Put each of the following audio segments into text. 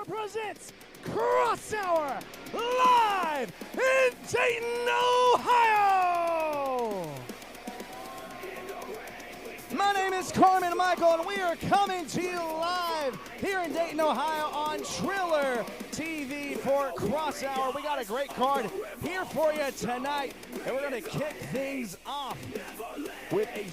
Hour presents Kross Hour live in Dayton, Ohio! My name is Carmen Michael, and we are coming to you live here in Dayton, Ohio on Triller TV for Kross Hour. We got a great card here for you tonight, and we're going to kick things off with a...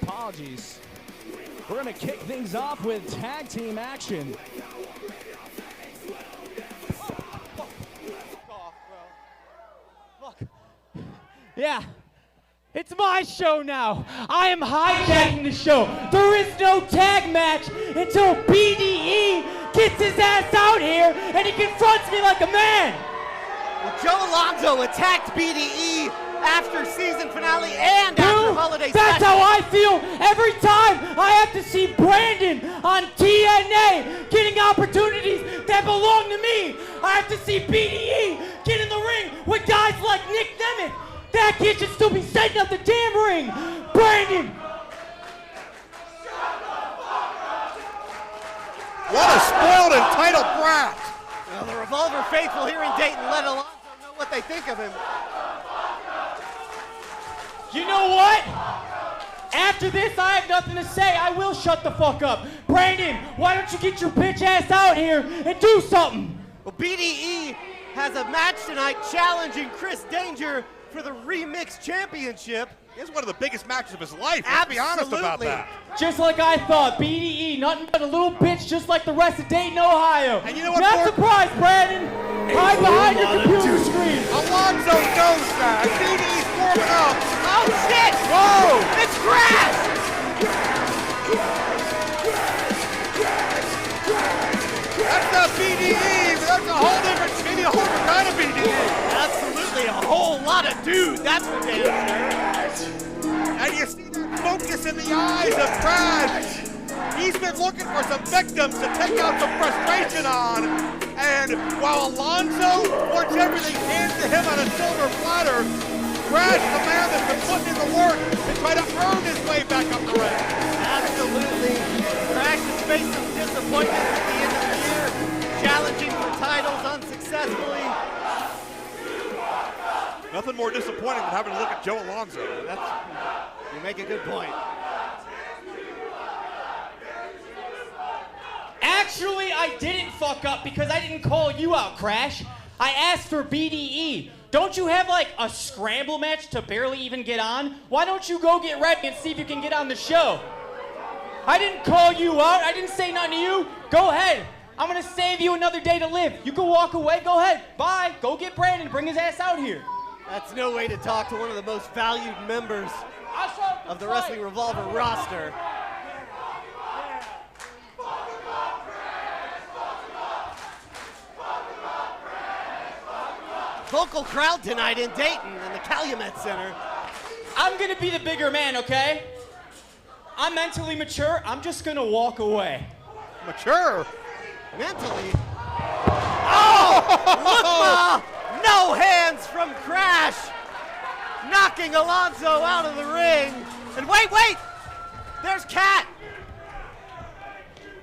Apologies. We're going to kick things off with tag team action. Yeah, it's my show now. I am hijacking the show. There is no tag match until BDE gets his ass out here and he confronts me like a man. Well, Joe Alonzo attacked BDE after season finale and after holiday That's special. how I feel every time I have to see Brandon on TNA getting opportunities that belong to me. I have to see BDE get in the ring with guys like Nick Nemeth. That kid should still be setting up the damn ring. Brandon. What a spoiled and entitled brat. Well, the Revolver faithful here in Dayton let Alonzo know what they think of him. You know what? After this, I have nothing to say. I will shut the fuck up. Brandon, why don't you get your bitch ass out here and do something? Well, BDE has a match tonight challenging Chris Danger for the Remix Championship. It's one of the biggest matches of his life. Let's be honest about that. Just like I thought, BDE, nothing but a little bitch just like the rest of Dayton, Ohio. And you know what, Not surprised, Brandon. Hide behind your computer screen. Alonzo knows that. BDE's warming up. Oh, shit! Whoa! It's Crash! That's not BDE, but that's a whole different, maybe a whole different kind of BDE. Absolutely a whole lot of dude, that's for damn sure. And you see that focus in the eyes of Crash. He's been looking for some victims to take out some frustration on. And while Alonzo wants everything handed to him on a silver platter, Crash, the man that's been putting in the work to try to earn his way back up the ranks. Absolutely. Crash has faced some disappointment at the end of the year, challenging for titles unsuccessfully. Nothing more disappointing than having to look at Joe Alonzo. You make a good point. Actually, I didn't fuck up because I didn't call you out, Crash. I asked for BDE. Don't you have like a scramble match to barely even get on? Why don't you go get ready and see if you can get on the show? I didn't call you out. I didn't say nothing to you. Go ahead. I'm gonna save you another day to live. You can walk away. Go ahead. Bye. Go get Brandon. Bring his ass out here. That's no way to talk to one of the most valued members of the Wrestling Revolver roster. Vocal crowd tonight in Dayton in the Calumet Center. I'm gonna be the bigger man, okay? I'm mentally mature. I'm just gonna walk away. Mature? Mentally. Oh! Look, no hands from Crash! Knocking Alonzo out of the ring. And wait! There's Kat!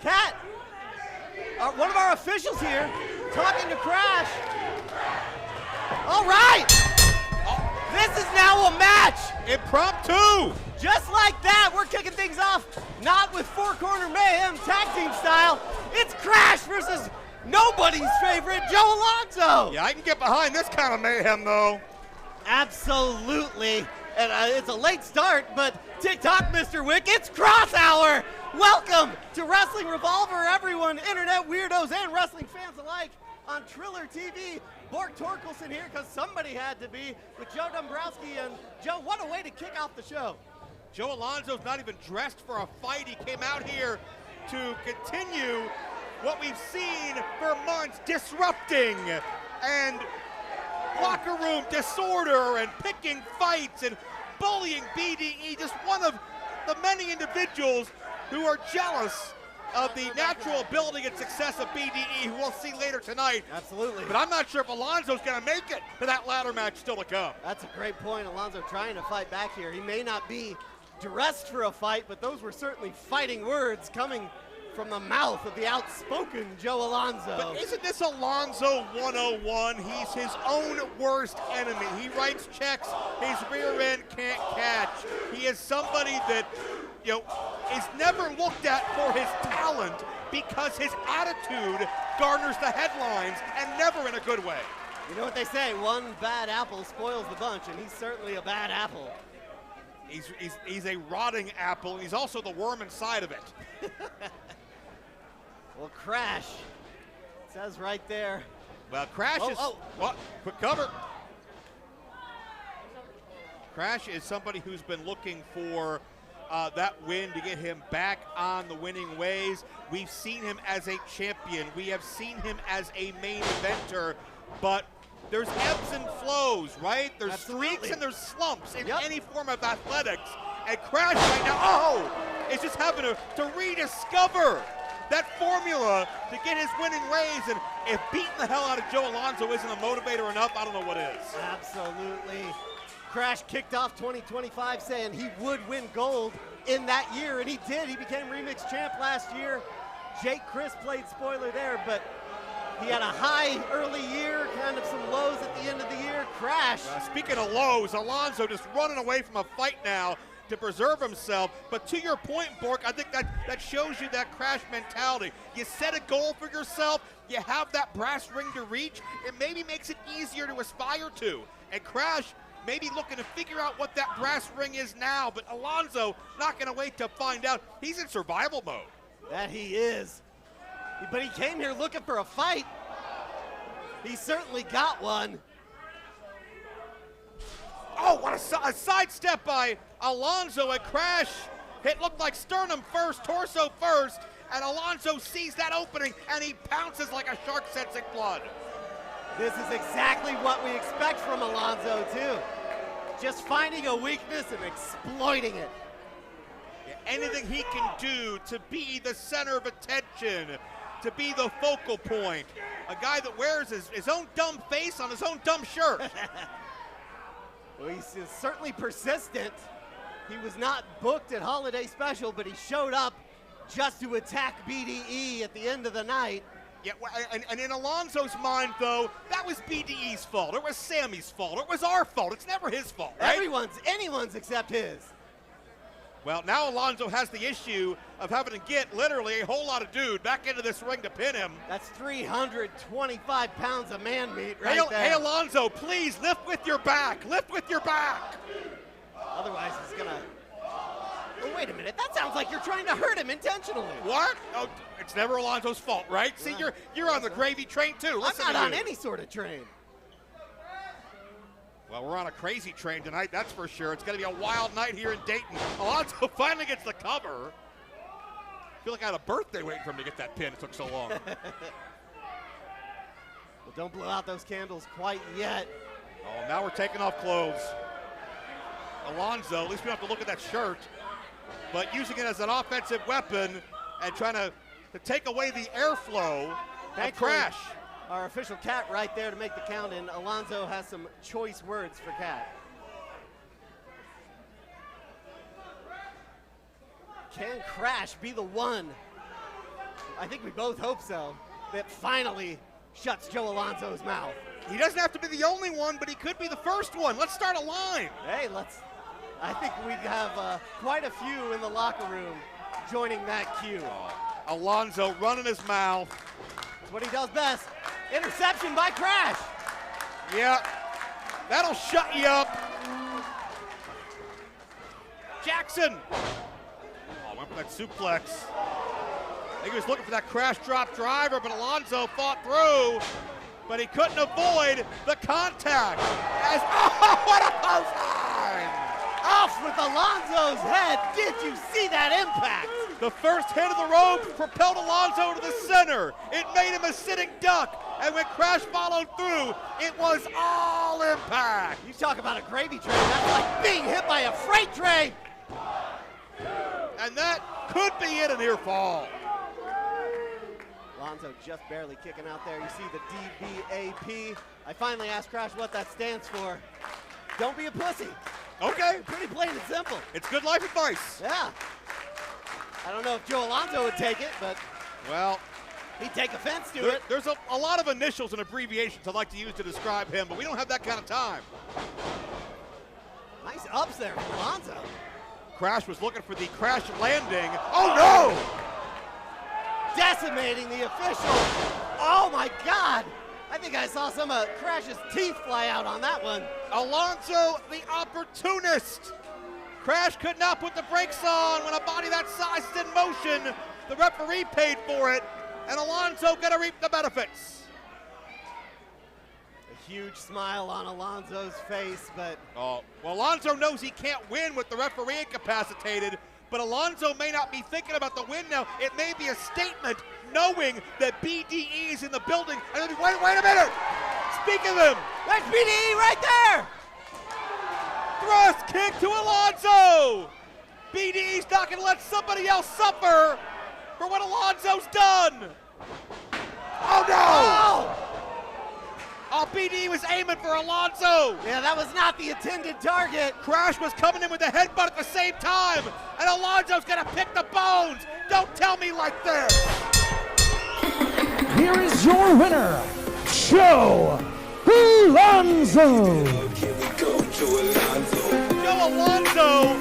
Kat! One of our officials here talking to Crash. All right! This is now a match! Impromptu! Just like that, we're kicking things off, not with Corner Mayhem Tag Team style. It's Crash versus nobody's favorite, Joe Alonzo. Yeah, I can get behind this kind of mayhem, though. Absolutely. And it's a late start, but TikTok, Mr. Wick, it's Kross Hour. Welcome to Wrestling Revolver, everyone, internet weirdos and wrestling fans alike on Triller TV. Bork Torkelson here because somebody had to be with Joe Dombrowski. And Joe, what a way to kick off the show. Joe Alonzo's not even dressed for a fight. He came out here to continue what we've seen for months, disrupting and locker room disorder and picking fights and bullying BDE. Just one of the many individuals who are jealous of the natural ability and success of BDE, who we'll see later tonight. Absolutely. But I'm not sure if Alonzo's going to make it to that ladder match still to come. That's a great point. Alonzo trying to fight back here. He may not be dressed for a fight, but those were certainly fighting words coming from the mouth of the outspoken Joe Alonzo. But isn't this Alonzo 101? He's his own worst enemy. He writes checks his rear end can't catch. He is somebody that, is never looked at for his talent because his attitude garners the headlines, and never in a good way. You know what they say, one bad apple spoils the bunch, and he's certainly a bad apple. He's a rotting apple, and he's also the worm inside of it. Well, Crash, it says right there. Well, Crash is, what? Quick cover. Crash is somebody who's been looking for that win to get him back on the winning ways. We've seen him as a champion. We have seen him as a main eventer, but there's ebbs and flows, right? There's streaks and there's slumps in any form of athletics. And Crash right now, is just having to rediscover that formula to get his winning ways. And if beating the hell out of Joe Alonzo isn't a motivator enough, I don't know what is. Absolutely. Crash kicked off 2025 saying he would win gold in that year, and he did. He became Remix champ last year. Jake Chris played spoiler there, but he had a high early year, kind of some lows at the end of the year. Crash. Speaking of lows, Alonzo just running away from a fight now to preserve himself. But to your point, Bork, I think that shows you that Crash mentality. You set a goal for yourself, you have that brass ring to reach, it maybe makes it easier to aspire to. And Crash maybe looking to figure out what that brass ring is now, but Alonzo not going to wait to find out. He's in survival mode. That he is. But he came here looking for a fight. He certainly got one. Oh, what a sidestep by Alonzo. And Crash, it looked like sternum first, torso first, and Alonzo sees that opening, and he pounces like a shark sensing blood. This is exactly what we expect from Alonzo, too. Just finding a weakness and exploiting it. Yeah, anything he can do to be the center of attention, to be the focal point. A guy that wears his own dumb face on his own dumb shirt. Well, he's certainly persistent. He was not booked at Holiday Special, but he showed up just to attack BDE at the end of the night. Yeah, and in Alonzo's mind, though, that was BDE's fault. It was Sammy's fault. It was our fault. It's never his fault, right? Anyone's except his. Well, now Alonzo has the issue of having to get literally a whole lot of dude back into this ring to pin him. That's 325 pounds of man meat right there. Hey, Alonzo, please lift with your back. Lift with your back. Otherwise, he's going to... Oh, wait a minute. That sounds like you're trying to hurt him intentionally. What? Oh, it's never Alonzo's fault, right? See, you're on the gravy train, too. I'm not on any sort of train. Well, we're on a crazy train tonight, that's for sure. It's going to be a wild night here in Dayton. Alonzo finally gets the cover. I feel like I had a birthday waiting for him to get that pin. It took so long. Well, don't blow out those candles quite yet. Oh, now we're taking off clothes. Alonzo, at least we don't have to look at that shirt, but using it as an offensive weapon and trying to take away the airflow of Crash. Our official Cat right there to make the count, and Alonzo has some choice words for Cat. Can Crash be the one? I think we both hope so. That finally shuts Joe Alonzo's mouth. He doesn't have to be the only one, but he could be the first one. Let's start a line. Hey, I think we have quite a few in the locker room joining that cue. Alonzo running his mouth. That's what he does best. Interception by Crash. Yeah, that'll shut you up. Jackson. Oh, went for that suplex. I think he was looking for that Crash drop driver, but Alonzo fought through, but he couldn't avoid the contact. What a clothesline! Off with Alonzo's head. Did you see that impact? The first hit of the rope propelled Alonzo to the center. It made him a sitting duck. And when Crash followed through, it was all impact. You talk about a gravy train. That's like being hit by a freight train. And that could be it, a near fall. Alonzo just barely kicking out there. You see the DBAP. I finally asked Crash what that stands for. Don't be a pussy. Okay. Pretty plain and simple. It's good life advice. Yeah. I don't know if Joe Alonzo would take it, but Well, he'd take offense to it. there's a lot of initials and abbreviations I'd like to use to describe him, but we don't have that kind of time. Nice ups there from Alonzo. Crash was looking for the crash landing. Oh no! Decimating the official. Oh my God. I think I saw some of Crash's teeth fly out on that one. Alonzo, the opportunist. Crash could not put the brakes on when a body that size is in motion. The referee paid for it, and Alonzo gonna reap the benefits. A huge smile on Alonzo's face, but Oh, well, Alonzo knows he can't win with the referee incapacitated, but Alonzo may not be thinking about the win now. It may be a statement knowing that BDE is in the building. And then, wait a minute! Speak of him! there's BDE right there! Thrust kick to Alonzo! BDE's not gonna let somebody else suffer for what Alonzo's done! Oh no! Oh, BDE was aiming for Alonzo! Yeah, that was not the intended target. Crash was coming in with a headbutt at the same time, and Alonzo's gonna pick the bones! Don't tell me like this! Here is your winner, Joe Alonzo. Joe Alonzo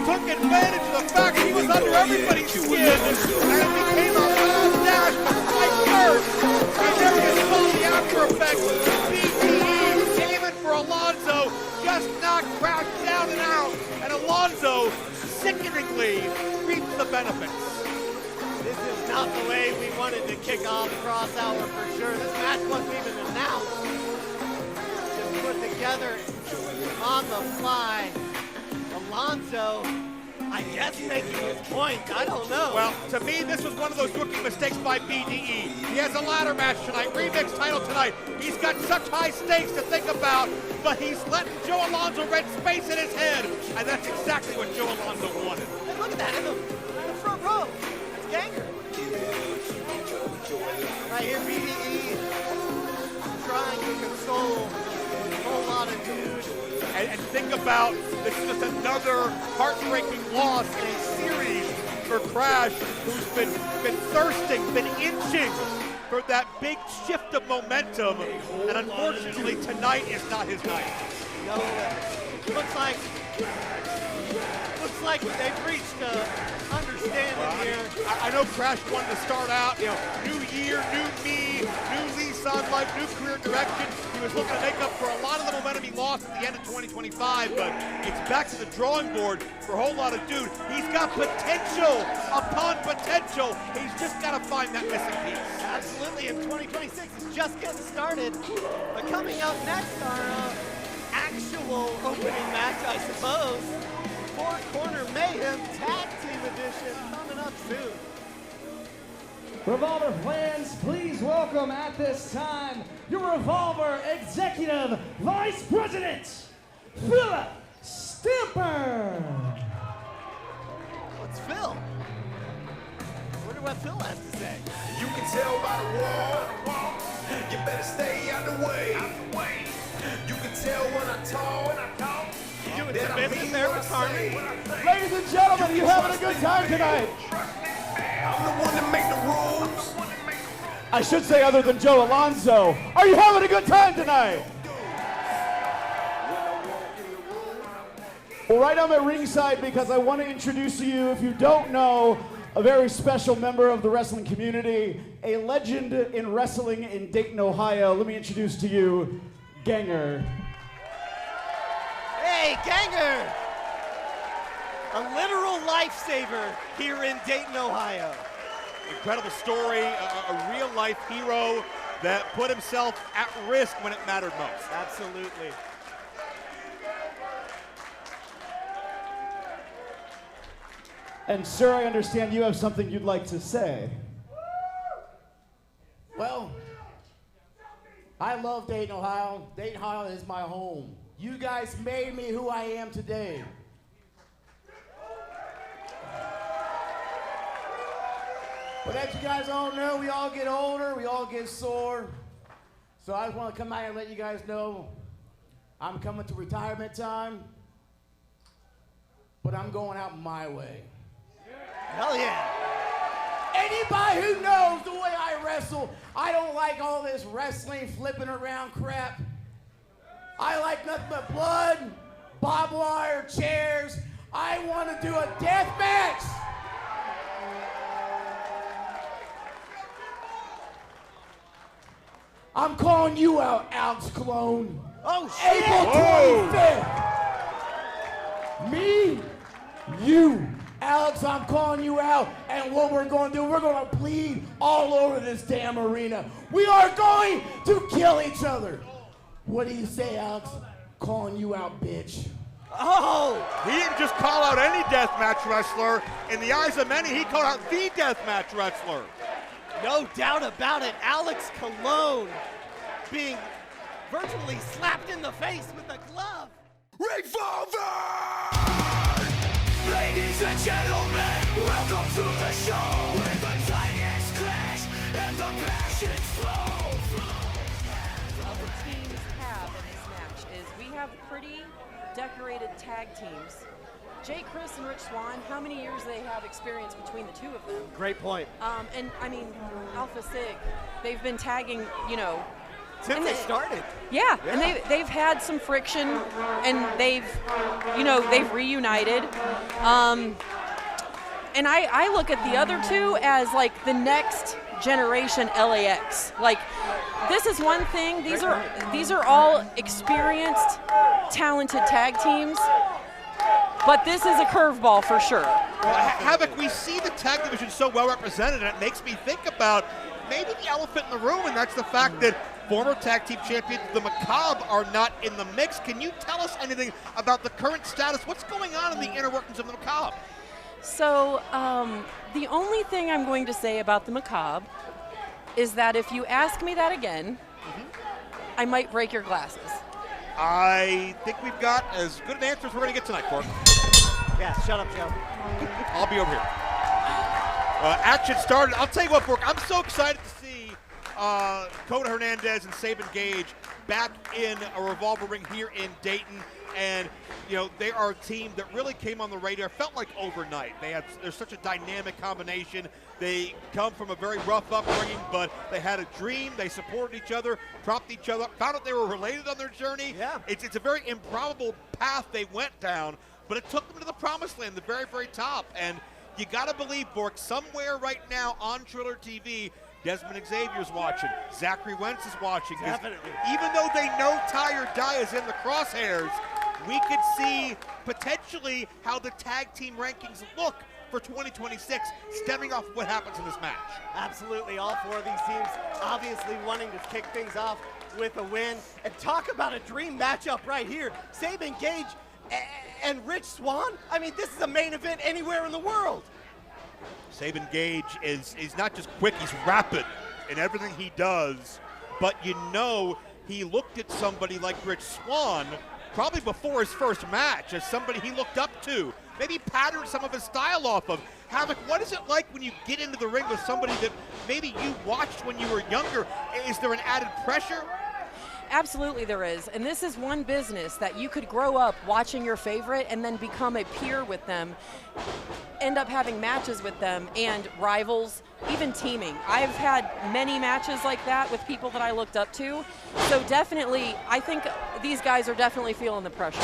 took advantage of the fact that he was under everybody's skin, and it became a wild dash to fight first. And there you saw the after effects. BTE aiming for Alonzo, just knocked Crash down and out, and Alonzo sickeningly reaps the benefits. This is not the way we wanted to kick off Kross Hour for sure. This match wasn't even announced. Just put together on the fly. Alonzo, I guess making his point. I don't know. Well, to me, this was one of those rookie mistakes by BDE. He has a ladder match tonight, remix title tonight. He's got such high stakes to think about, but he's letting Joe Alonzo rent space in his head, and that's exactly what Joe Alonzo wanted. Hey, look at that in the front row. That's Ganger. Right here, BDE trying to console a whole lot of dudes. And think about, this is just another heartbreaking loss in a series for Crash, who's been thirsting, been inching for that big shift of momentum. And unfortunately, tonight is not his night. No, looks like they've reached an understanding here. I know Crash wanted to start out, new year, new me, new lease on life, new career direction. He was looking to make up for a lot of the momentum he lost at the end of 2025, but it's back to the drawing board for a whole lot of dude. He's got potential upon potential. He's just got to find that missing piece. Absolutely, and 2026 is just getting started. But coming up next, our actual opening match, I suppose, for Corner Mayhem Tag Team Edition, coming up soon. Revolver fans, please welcome at this time your Revolver Executive Vice President, Philip Stamper. What's Phil? Wonder what Phil has to say. You can tell by the wall, you better stay out the way. You can tell when I talk, You doing some business there with Carmen? Ladies and gentlemen, you having a good time tonight? I'm the one that make the rules. I should say other than Joe Alonzo. Are you having a good time tonight? Well, right, I'm at ringside because I want to introduce to you, if you don't know, a very special member of the wrestling community, a legend in wrestling in Dayton, Ohio. Let me introduce to you, Ganger. Hey, Ganger! A literal lifesaver here in Dayton, Ohio. Incredible story, a real-life hero that put himself at risk when it mattered most. Absolutely. And sir, I understand you have something you'd like to say. Well, I love Dayton, Ohio. Dayton, Ohio is my home. You guys made me who I am today. But as you guys all know, we all get older, we all get sore. So I just want to come out and let you guys know I'm coming to retirement time, but I'm going out my way. Hell yeah. Anybody who knows the way I wrestle, I don't like all this wrestling, flipping around crap. I like nothing but blood, barbed wire, chairs. I want to do a death match. I'm calling you out, Alex Cologne. Oh, shit. April 25th. Me, you, Alex, I'm calling you out. And what we're going to do, we're going to bleed all over this damn arena. We are going to kill each other. What do you say, Alex? Calling you out, bitch. Oh! He didn't just call out any deathmatch wrestler. In the eyes of many, he called out the deathmatch wrestler. No doubt about it. Alex Cologne being virtually slapped in the face with a glove. Revolver! Ladies and gentlemen, welcome to the show. With the tiniest clash and the passion flow. What the teams have in this match is we have pretty decorated tag teams. Jay Chris and Rich Swann, how many years they have experience between the two of them? Great point. And I mean, Alpha Sig, they've been tagging, you know. Since they started. Yeah, and they've had some friction, and they've reunited. And I look at the other two as like the next generation LAX. Like, this is one thing. These are all experienced, talented tag teams. But this is a curveball for sure. Well, Havoc, we see the tag division so well represented, and it makes me think about maybe the elephant in the room, and that's the fact that former tag team champions, the Macabre, are not in the mix. Can you tell us anything about the current status? What's going on in the inner workings of the Macabre? So, the only thing I'm going to say about the Macabre is that if you ask me that again, I might break your glasses. I think we've got as good an answer as we're going to get tonight, Cork. Yeah, shut up, Joe. I'll be over here. Action started. I'll tell you what, Brooke, I'm so excited to see Coda Hernandez and Sabin Gage back in a Revolver ring here in Dayton. And, you know, they are a team that really came on the radar, felt like overnight. They're such a dynamic combination. They come from a very rough upbringing, but they had a dream. They supported each other, propped each other, found out they were related on their journey. Yeah. It's a very improbable path they went down, but it took them to the promised land, the very, very top. And you got to believe, Bork, somewhere right now on Triller TV, Desmond Xavier's watching. Zachary Wentz is watching. Definitely. Even though they know Ty or Die is in the crosshairs, we could see potentially how the tag team rankings look for 2026, stemming off what happens in this match. Absolutely, all four of these teams obviously wanting to kick things off with a win. And talk about a dream matchup right here. Sabin Gage and Rich Swann. I mean, this is a main event anywhere in the world. Sabin Gage is not just quick, he's rapid in everything he does. But you know, he looked at somebody like Rich Swann probably before his first match as somebody he looked up to. Maybe patterned some of his style off of. Havoc, what is it like when you get into the ring with somebody that maybe you watched when you were younger? Is there an added pressure? Absolutely there is. And this is one business that you could grow up watching your favorite and then become a peer with them, end up having matches with them and rivals, even teaming. I've had many matches like that with people that I looked up to. So definitely, I think these guys are definitely feeling the pressure.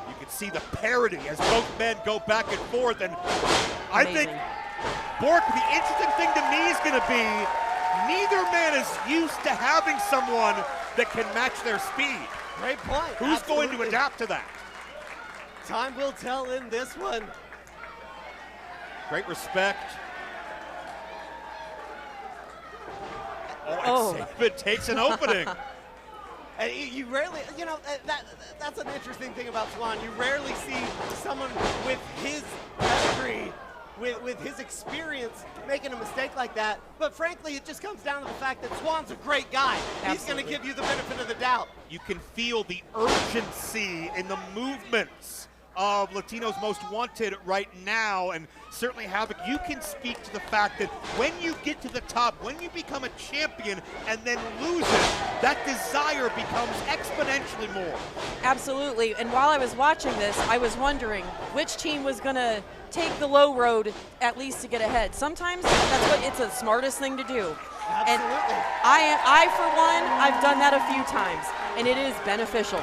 You can see the parity as both men go back and forth. And I think, Bork, the interesting thing to me is going to be neither man is used to having someone that can match their speed. Great point. Who's Absolutely. going to adapt to that? Time will tell in this one. Great respect. Oh. Sabin takes an opening. And you rarely, you know, that's an interesting thing about Swann. You rarely see someone with his pedigree, with his experience, making a mistake like that. But frankly, it just comes down to the fact that Swann's a great guy. Absolutely. He's going to give you the benefit of the doubt. You can feel the urgency in the movements of Latino's most wanted right now, and certainly Havoc, you can speak to the fact that when you get to the top, when you become a champion and then lose it, that desire becomes exponentially more. Absolutely. And while I was watching this, I was wondering which team was going to take the low road at least to get ahead. Sometimes it's the smartest thing to do. Absolutely. And I for one, I've done that a few times, and it is beneficial.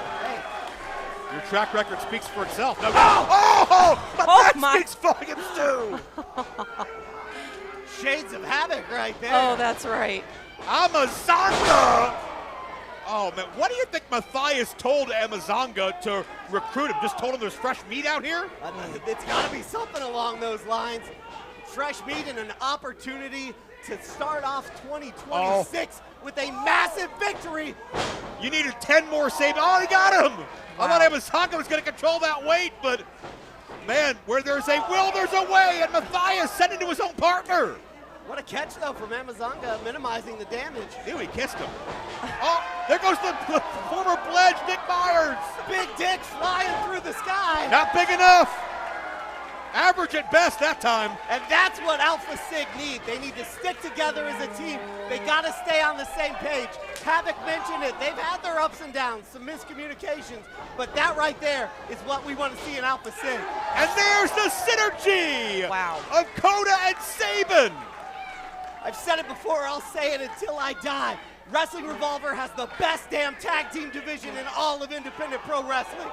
Your track record speaks for itself. No, but that speaks volumes too. Shades of Havoc right there. Oh, that's right. Amazonga! Oh, man, what do you think Matthias told Amazonga to recruit him? Just told him there's fresh meat out here? It's got to be something along those lines. Fresh meat and an opportunity to start off 2026 with a massive victory. You needed 10 more saves. Oh, he got him! Wow. I thought Amazonga was going to control that weight, but man, where there's a will, there's a way, and Matthias sent it to his own partner. What a catch, though, from Amazonga, minimizing the damage. Ew, he kissed him. Oh, there goes the former pledge, Nick Myers. Big dick flying through the sky. Not big enough. Average at best that time. And that's what Alpha Sig need. They need to stick together as a team. They got to stay on the same page. Havoc mentioned it. They've had their ups and downs, some miscommunications, but that right there is what we want to see in Alpha Sig. And there's the synergy of Coda and Sabin. I've said it before, I'll say it until I die. Wrestling Revolver has the best damn tag team division in all of independent pro wrestling.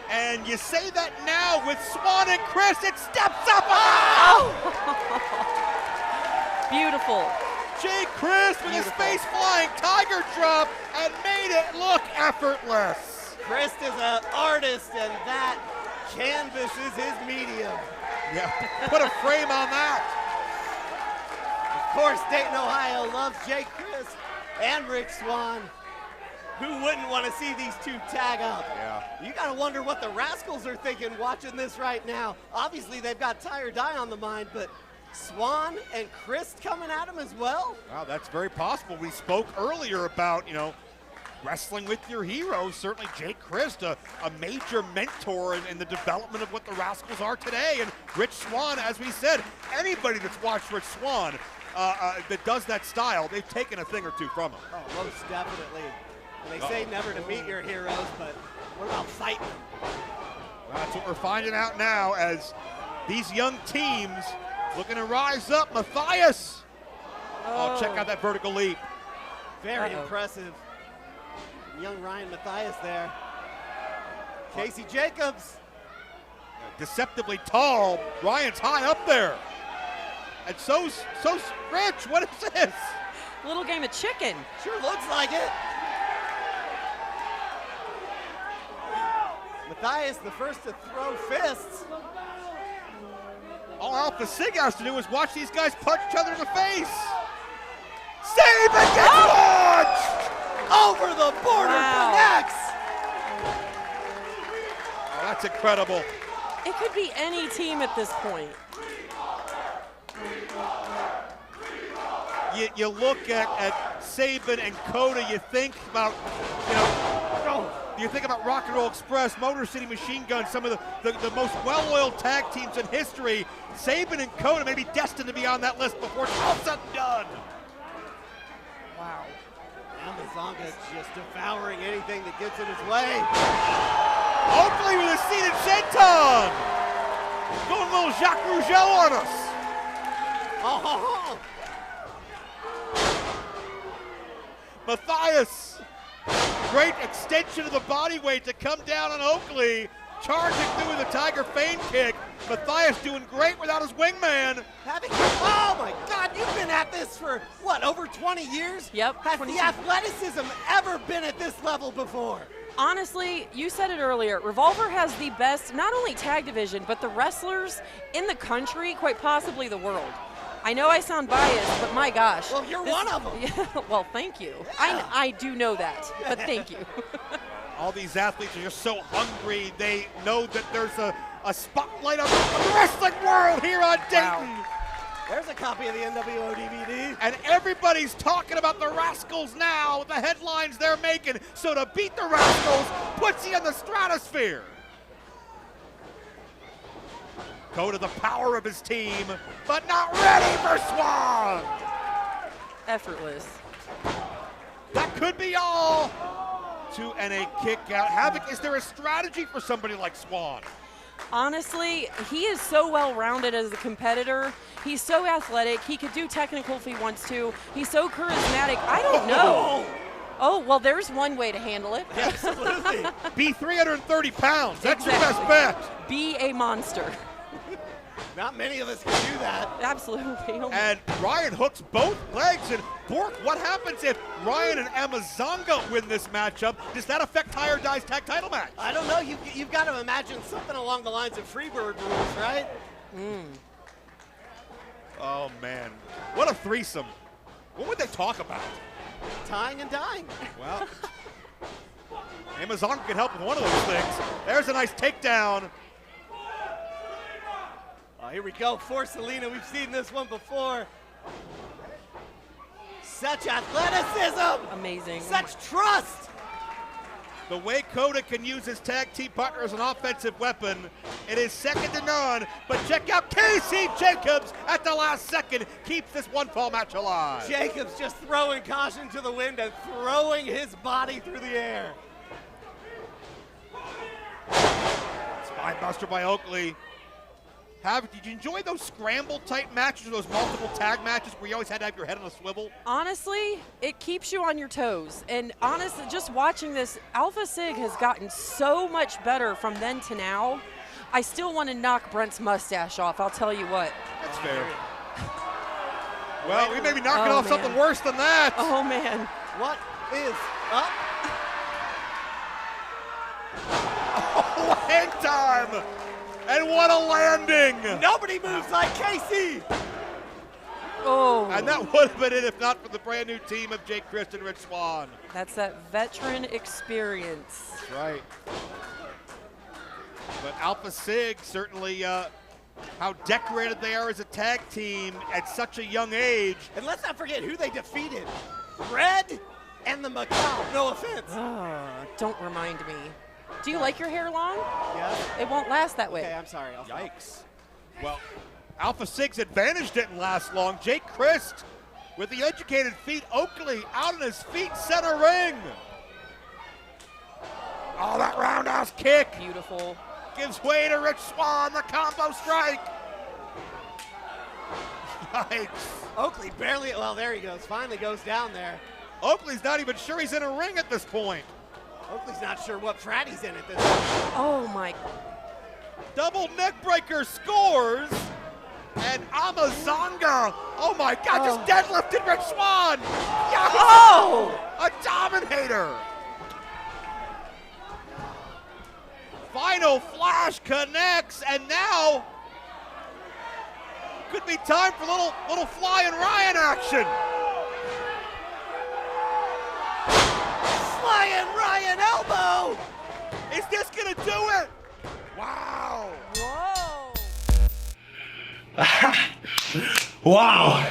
And you say that now with Swan and Chris, it steps up. Oh! Beautiful. Jay Chris with his face flying tiger drop and made it look effortless. Chris is an artist, and that canvas is his medium. Yeah, put a frame on that. Of course, Dayton, Ohio loves Jay Chris and Rick Swan. Who wouldn't want to see these two tag up? Yeah. You got to wonder what the Rascals are thinking watching this right now. Obviously, they've got Ty or Die on the mind, but Swan and Chris coming at him as well? Wow, that's very possible. We spoke earlier about, wrestling with your heroes. Certainly Jake Christ, a major mentor in the development of what the Rascals are today. And Rich Swann, as we said, anybody that's watched Rich Swann that does that style, they've taken a thing or two from him. Oh, most definitely. And they say never to meet your heroes, but what about fighting them? That's what we're finding out now as these young teams looking to rise up. Matthias. Oh, check out that vertical leap. Very impressive. Young Ryan Matthias there. Casey Jacobs. Deceptively tall. Ryan's high up there. And so's Rich. What is this? Little game of chicken. Sure looks like it. Matthias, the first to throw fists. All Alpha Sig has to do is watch these guys punch each other in the face. Sabin gets launched! Over the border connects! Oh, that's incredible. It could be any team at this point. You look at Sabin and Coda, you think about, you think about Rock and Roll Express, Motor City Machine Gun, some of the most well-oiled tag teams in history. Sabin and Coda may be destined to be on that list before it's all said and done. Wow. Amazonga just devouring anything that gets in his way. Oakley with a seated senton. Going a little Jacques Rougeau on us. Oh. Matthias, great extension of the body weight to come down on Oakley, charging through with a Tiger Feint kick. Matthias doing great without his wingman. Oh my God, you've been at this for, what, over 20 years? Yep. Has the athleticism ever been at this level before? Honestly, you said it earlier, Revolver has the best, not only tag division, but the wrestlers in the country, quite possibly the world. I know I sound biased, but my gosh. Well, you're one of them. Yeah, well, thank you. Yeah. I do know that, but thank you. All these athletes are just so hungry. They know that there's a spotlight on the wrestling world here on Dayton. Wow. There's a copy of the NWO DVD. And everybody's talking about the Rascals now, the headlines they're making. So to beat the Rascals puts you in the stratosphere. Kota, the power of his team, but not ready for Swan. Effortless. That could be all. 2NA kick out. Havoc, is there a strategy for somebody like Swan? Honestly, he is so well-rounded as a competitor. He's so athletic. He could do technical if he wants to. He's so charismatic. I don't know. Oh, well, there's one way to handle it. Absolutely. Be 330 pounds. That's your Exactly. best bet. Be a monster. Not many of us can do that. Absolutely. Oh my- And Ryan hooks both legs. And Bork, what happens if Ryan and Amazonga win this matchup? Does that affect Tire Dye's tag title match? I don't know. You've got to imagine something along the lines of Freebird rules, right? Oh, man. What a threesome. What would they talk about? Tying and dying. Well, Amazonga can help with one of those things. There's a nice takedown. Oh, here we go for Selena. We've seen this one before. Such athleticism. Amazing. Such trust. The way Kota can use his tag team partner as an offensive weapon, it is second to none. But check out Casey Jacobs at the last second, keeps this one-fall match alive. Jacobs just throwing caution to the wind and throwing his body through the air. Spinebuster by Oakley. Did you enjoy those scramble type matches or those multiple tag matches where you always had to have your head on a swivel? Honestly, it keeps you on your toes. And honestly, just watching this, Alpha Sig has gotten so much better from then to now. I still want to knock Brent's mustache off, I'll tell you what. That's fair. Well, we may be knocking Oh, off man. something worse than that. Oh, man. What is up? Oh, hang time. And what a landing. Nobody moves like Casey. Oh, And that would have been it if not for the brand new team of Jake Christ and Rich Swann. that's that veteran experience. That's right. But Alpha Sig certainly, how decorated they are as a tag team at such a young age. And let's not forget who they defeated. Red and the Macau. No offense. Oh, don't remind me. Do you like your hair long? Yeah. It won't last that way. Okay, I'm sorry. I'll stop. Yikes. Well, Alpha Sig's advantage didn't last long. Jake Christ with the educated feet. Oakley out on his feet, center ring. Oh, that roundhouse kick Beautiful. gives way to Rich Swann, the combo strike. Yikes. Oakley barely, well, there he goes. Finally goes down there. Oakley's not even sure he's in a ring at this point. Oakley's not sure what frat he's in at this point. Oh, my. Double neck breaker scores. And Amazonga, oh my God, just deadlifted Rich Swann. Yes! Oh! A dominator. Final flash connects, and now could be time for little flying Ryan action. Flying Ryan elbow. Is this gonna do it? Wow. Whoa. Wow.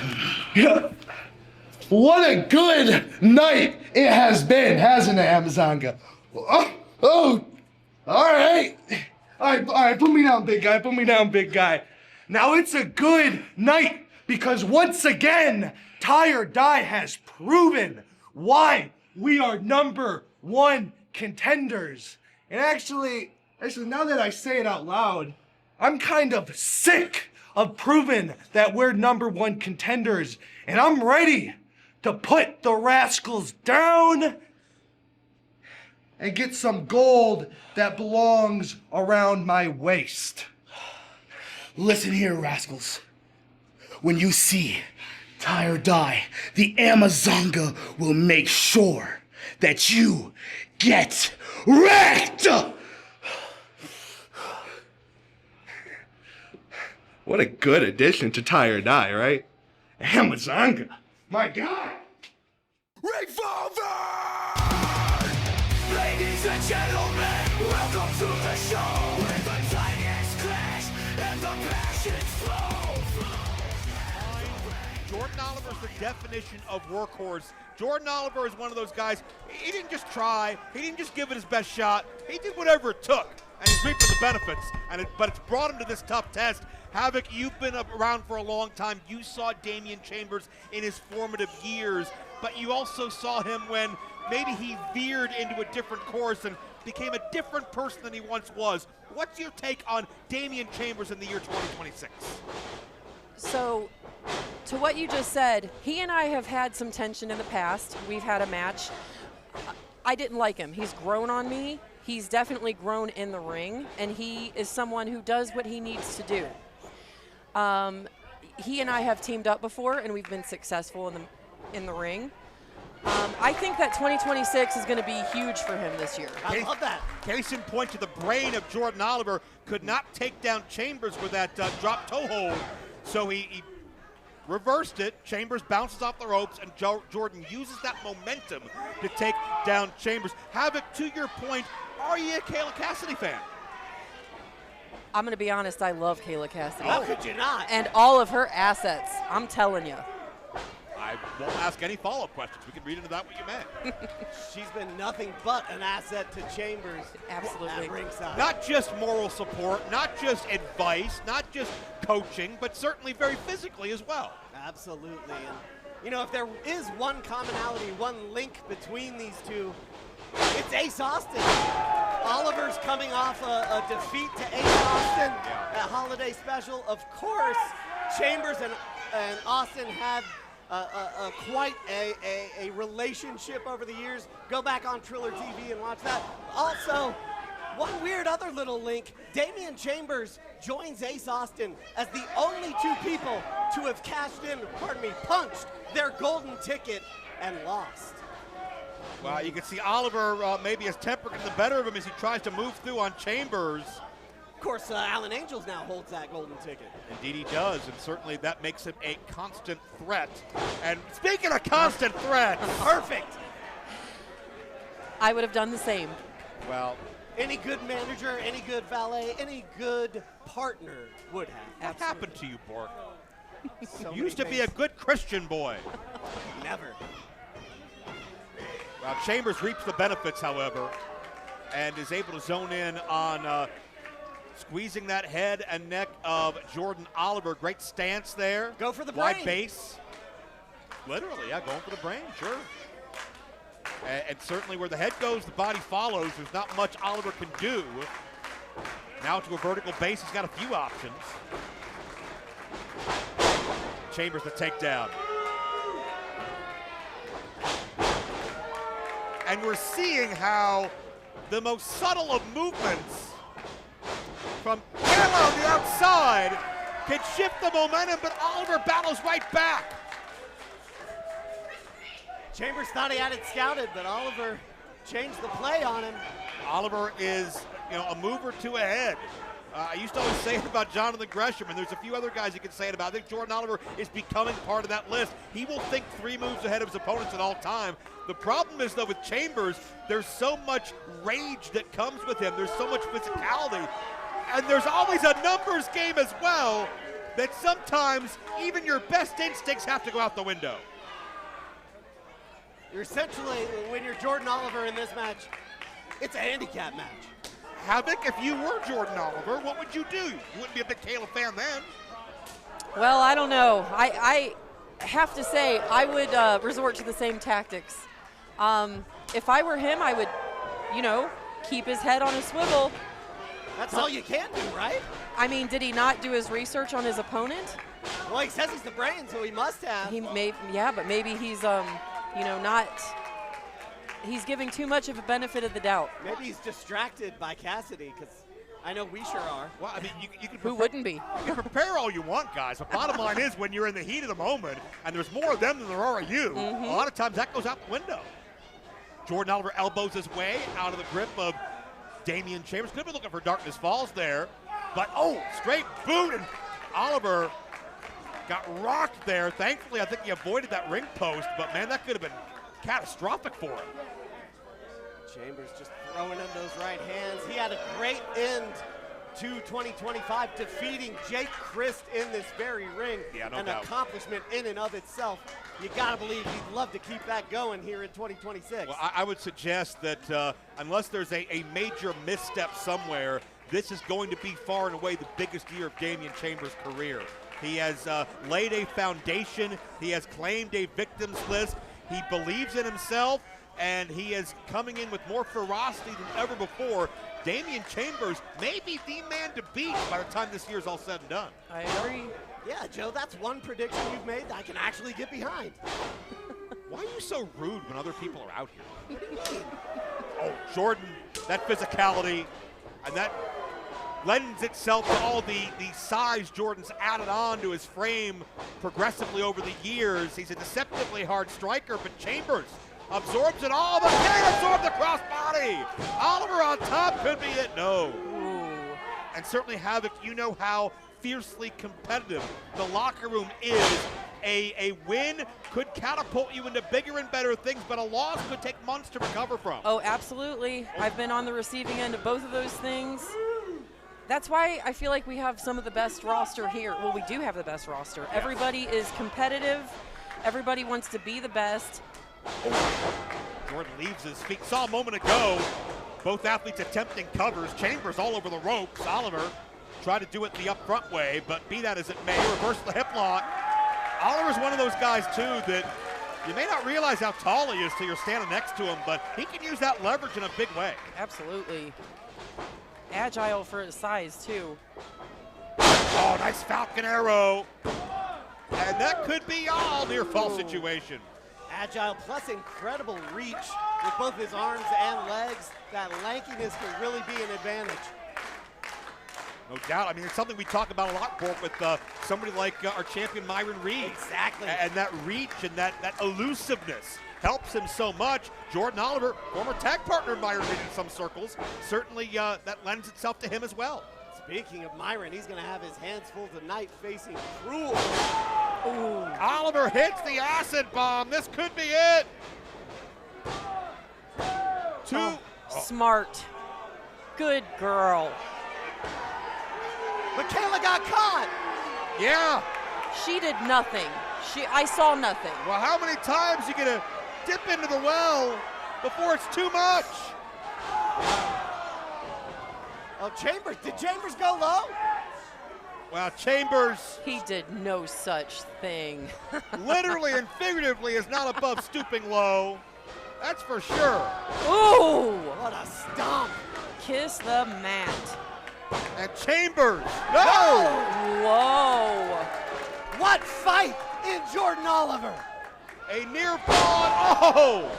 What a good night it has been, hasn't it, Amazonga? Oh, all right. All right, put me down, big guy, put me down, big guy. Now it's a good night because once again, Tire Dye has proven why we are #1 contenders. And actually, now that I say it out loud, I'm kind of sick of proving that we're #1 contenders. And I'm ready to put the rascals down and get some gold that belongs around my waist. Listen here, rascals. When you see Tire Dye, the Amazonga will make sure that you get wrecked! What a good addition to Tire Dye, right? Amazonga, my God! Revolver! Ladies and gentlemen, welcome to the show. Where the titans clash and the passions flow. Jordan Oliver's the definition of workhorse. Jordan Oliver is one of those guys, he didn't just try, he didn't just give it his best shot, he did whatever it took. and he's reaping the benefits. But it's brought him to this tough test. Havoc, you've been around for a long time. You saw Damian Chambers in his formative years, but you also saw him when maybe he veered into a different course and became a different person than he once was. What's your take on Damian Chambers in the year 2026? So, to what you just said, he and I have had some tension in the past. We've had a match. I didn't like him. He's grown on me. He's definitely grown in the ring, and he is someone who does what he needs to do. He and I have teamed up before, and we've been successful in the ring. I think that 2026 is going to be huge for him this year. I love that. Case in point to the brain of Jordan Oliver, could not take down Chambers with that drop toe hold, so he reversed it. Chambers bounces off the ropes, and Jordan uses that momentum to take down Chambers. Havoc, to your point, are you a Kayla Cassidy fan? I'm going to be honest, I love Kayla Cassidy. How could you not? And all of her assets, I'm telling you. I won't ask any follow-up questions. We can read into that what you meant. She's been nothing but an asset to Chambers. Absolutely. At ringside. Not just moral support, not just advice, not just coaching, but certainly very physically as well. Absolutely. And, you know, if there is one commonality, one link between these two, it's Ace Austin. Oliver's coming off a defeat to Ace Austin at Holiday Special. Of course, Chambers and Austin had quite a relationship over the years. Go back on Triller TV and watch that. Also, one weird other little link, Damian Chambers joins Ace Austin as the only two people to have punched their golden ticket and lost. Well, you can see Oliver maybe his temper getting the better of him as he tries to move through on Chambers. Of course, Alan Angels now holds that golden ticket. Indeed he does, and certainly that makes him a constant threat. And speaking of constant threat, Perfect. I would have done the same. well, Any good manager, any good valet, any good partner would have. what happened to you, Bork? So You used to many be a things. good Christian boy. Never. Well, Chambers reaps the benefits, however, and is able to zone in on squeezing that head and neck of Jordan Oliver. Great stance there. Go for the wide brain. base. Literally, yeah, going for the brain, sure. And certainly where the head goes, the body follows. There's not much Oliver can do. Now to a vertical base, he's got a few options. Chambers the takedown. And we're seeing how the most subtle of movements from Taylor on the outside can shift the momentum, but Oliver battles right back. Chambers thought he had it scouted, but Oliver changed the play on him. Oliver is, a move or two ahead. I used to always say it about Jonathan Gresham, and there's a few other guys you can say it about. I think Jordan Oliver is becoming part of that list. He will think 3 moves ahead of his opponents at all time. The problem is, though, with Chambers, there's so much rage that comes with him. There's so much physicality. And there's always a numbers game as well that sometimes even your best instincts have to go out the window. You're essentially, when you're Jordan Oliver in this match, it's a handicap match. Havoc, if you were Jordan Oliver, what would you do? You wouldn't be a big Kayla fan then. Well, I don't know. I have to say I would resort to the same tactics. If I were him, I would, keep his head on a swivel. That's all you can do, right? I mean, did he not do his research on his opponent? Well, he says he's the brain, so he must have. He may, yeah, but maybe he's, not. He's giving too much of a benefit of the doubt. Maybe he's distracted by Cassidy, because I know we sure are. Well, I mean, you can Who wouldn't be? You can prepare all you want, guys. The bottom line is when you're in the heat of the moment, and there's more of them than there are of you, a lot of times that goes out the window. Jordan Oliver elbows his way out of the grip of Damian Chambers. Could be looking for Darkness Falls there, but straight boot, and Oliver got rocked there. Thankfully, I think he avoided that ring post, but man, that could have been catastrophic for him. Chambers just throwing in those right hands. He had a great end to 2025, defeating Jake Christ in this very ring. Yeah, no An doubt. accomplishment in and of itself. You gotta believe he'd love to keep that going here in 2026. Well, I would suggest that unless there's a major misstep somewhere, this is going to be far and away the biggest year of Damian Chambers' career. He has laid a foundation. He has claimed a victims list. He believes in himself, and he is coming in with more ferocity than ever before. Damian Chambers may be the man to beat by the time this year's all said and done. I agree. Yeah, Joe, that's one prediction you've made that I can actually get behind. Why are you so rude when other people are out here? Oh, Jordan, that physicality, and that lends itself to all the size Jordan's added on to his frame progressively over the years. He's a deceptively hard striker, but Chambers absorbs it all, but can't absorb the crossbody. Oliver on top could be it. No. Ooh. And certainly Havoc, you know how fiercely competitive the locker room is. A win could catapult you into bigger and better things, but a loss could take months to recover from. Oh, absolutely. I've been on the receiving end of both of those things. That's why I feel like we have some of the best roster here. Well, we do have the best roster. Everybody is competitive. Everybody wants to be the best. Jordan leaves his feet. Saw a moment ago, both athletes attempting covers. Chambers all over the ropes. Oliver tried to do it the up front way, but be that as it may, reverse the hip lock. Oliver's one of those guys, too, that you may not realize how tall he is till you're standing next to him, but he can use that leverage in a big way. Absolutely. Agile for his size, too. Oh, nice Falcon arrow. And that could be all near fall situation. Agile plus incredible reach with both his arms and legs. That lankiness can really be an advantage. No doubt. I mean, it's something we talk about a lot, Bork, with somebody like our champion Myron Reed. Exactly. And that reach and that elusiveness helps him so much. Jordan Oliver, former tag partner of Myron Reed in some circles, certainly that lends itself to him as well. Speaking of Myron, he's going to have his hands full tonight facing Krule. Ooh. Oliver hits the acid bomb. This could be it. Smart. Good girl. Michaela got caught. Yeah. She did nothing. I saw nothing. Well, how many times you gonna dip into the well before it's too much? Oh, Chambers. Did Chambers go low? Well, Chambers He did no such thing. literally and figuratively is not above stooping low. That's for sure. Ooh! What a stomp. Kiss the mat. And Chambers, no! Whoa! What fight in Jordan Oliver? A near fall. Oh!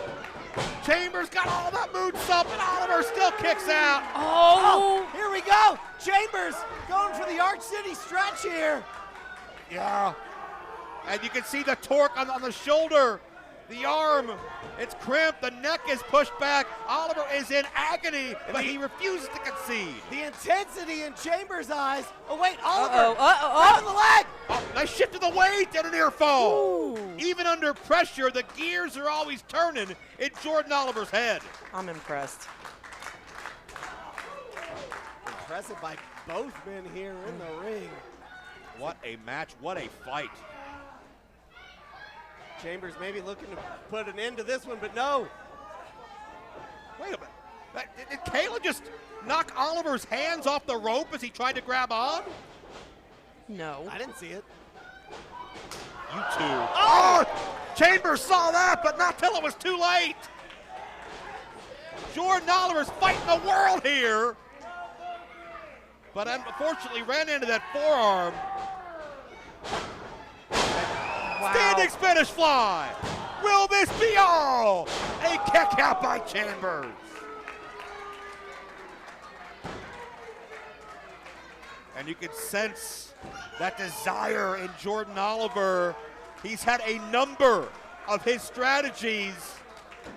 Chambers got all that moonsault, and Oliver still kicks out. Oh! Here we go. Chambers going for the Arch City stretch here. Yeah. And you can see the torque on the shoulder, the arm. It's crimped. The neck is pushed back. Oliver is in agony, but he refuses to concede. The intensity in Chambers' eyes. Oh, wait, Oliver. Uh-oh. Grabbing the leg. Oh, nice shift of the weight and a near fall. Ooh. Even under pressure, the gears are always turning in Jordan Oliver's head. I'm impressed. Impressive by both men here in the ring. What a match. What a fight. Chambers maybe looking to put an end to this one, but no. Wait a minute. Did Kayla just knock Oliver's hands off the rope as he tried to grab on? No. I didn't see it. You two. Oh! Chambers saw that, but not till it was too late. Jordan Oliver's fighting the world here. But unfortunately ran into that forearm. Wow. Standing Spanish fly. Will this be all? A kick out by Chambers. And you can sense that desire in Jordan Oliver. He's had a number of his strategies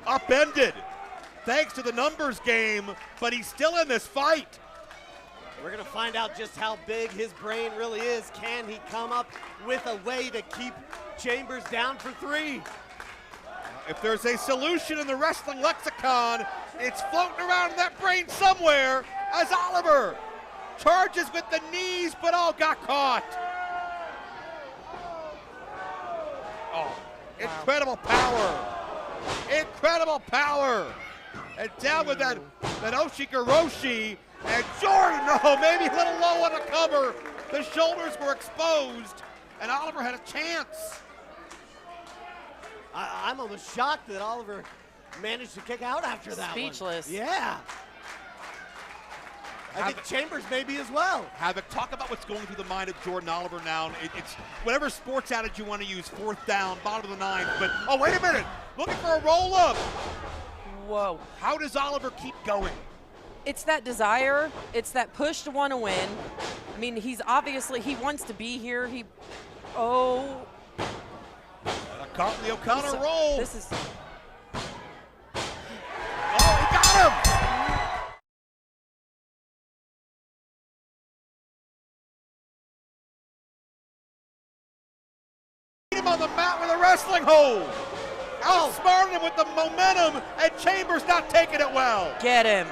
upended thanks to the numbers game, but he's still in this fight. We're going to find out just how big his brain really is. Can he come up with a way to keep Chambers down for three? If there's a solution in the wrestling lexicon, it's floating around in that brain somewhere as Oliver charges with the knees, but all got caught. Oh, incredible power. Incredible power. And down with that Oshigoroshi, And Jordan, maybe a little low on the cover. The shoulders were exposed, and Oliver had a chance. I'm almost shocked that Oliver managed to kick out after that one. Speechless. Yeah. I think Chambers maybe as well. Havoc, talk about what's going through the mind of Jordan Oliver now. It's whatever sports adage you want to use, 4th down, bottom of the 9th. But, oh, wait a minute. Looking for a roll-up. Whoa. How does Oliver keep going? It's that desire. It's that push to want to win. I mean, he wants to be here. Caught in the O'Connor roll. This is. Oh, he got him! Him on the mat with a wrestling hold. Outsmarted him with the momentum, and Chambers not taking it well. Get him.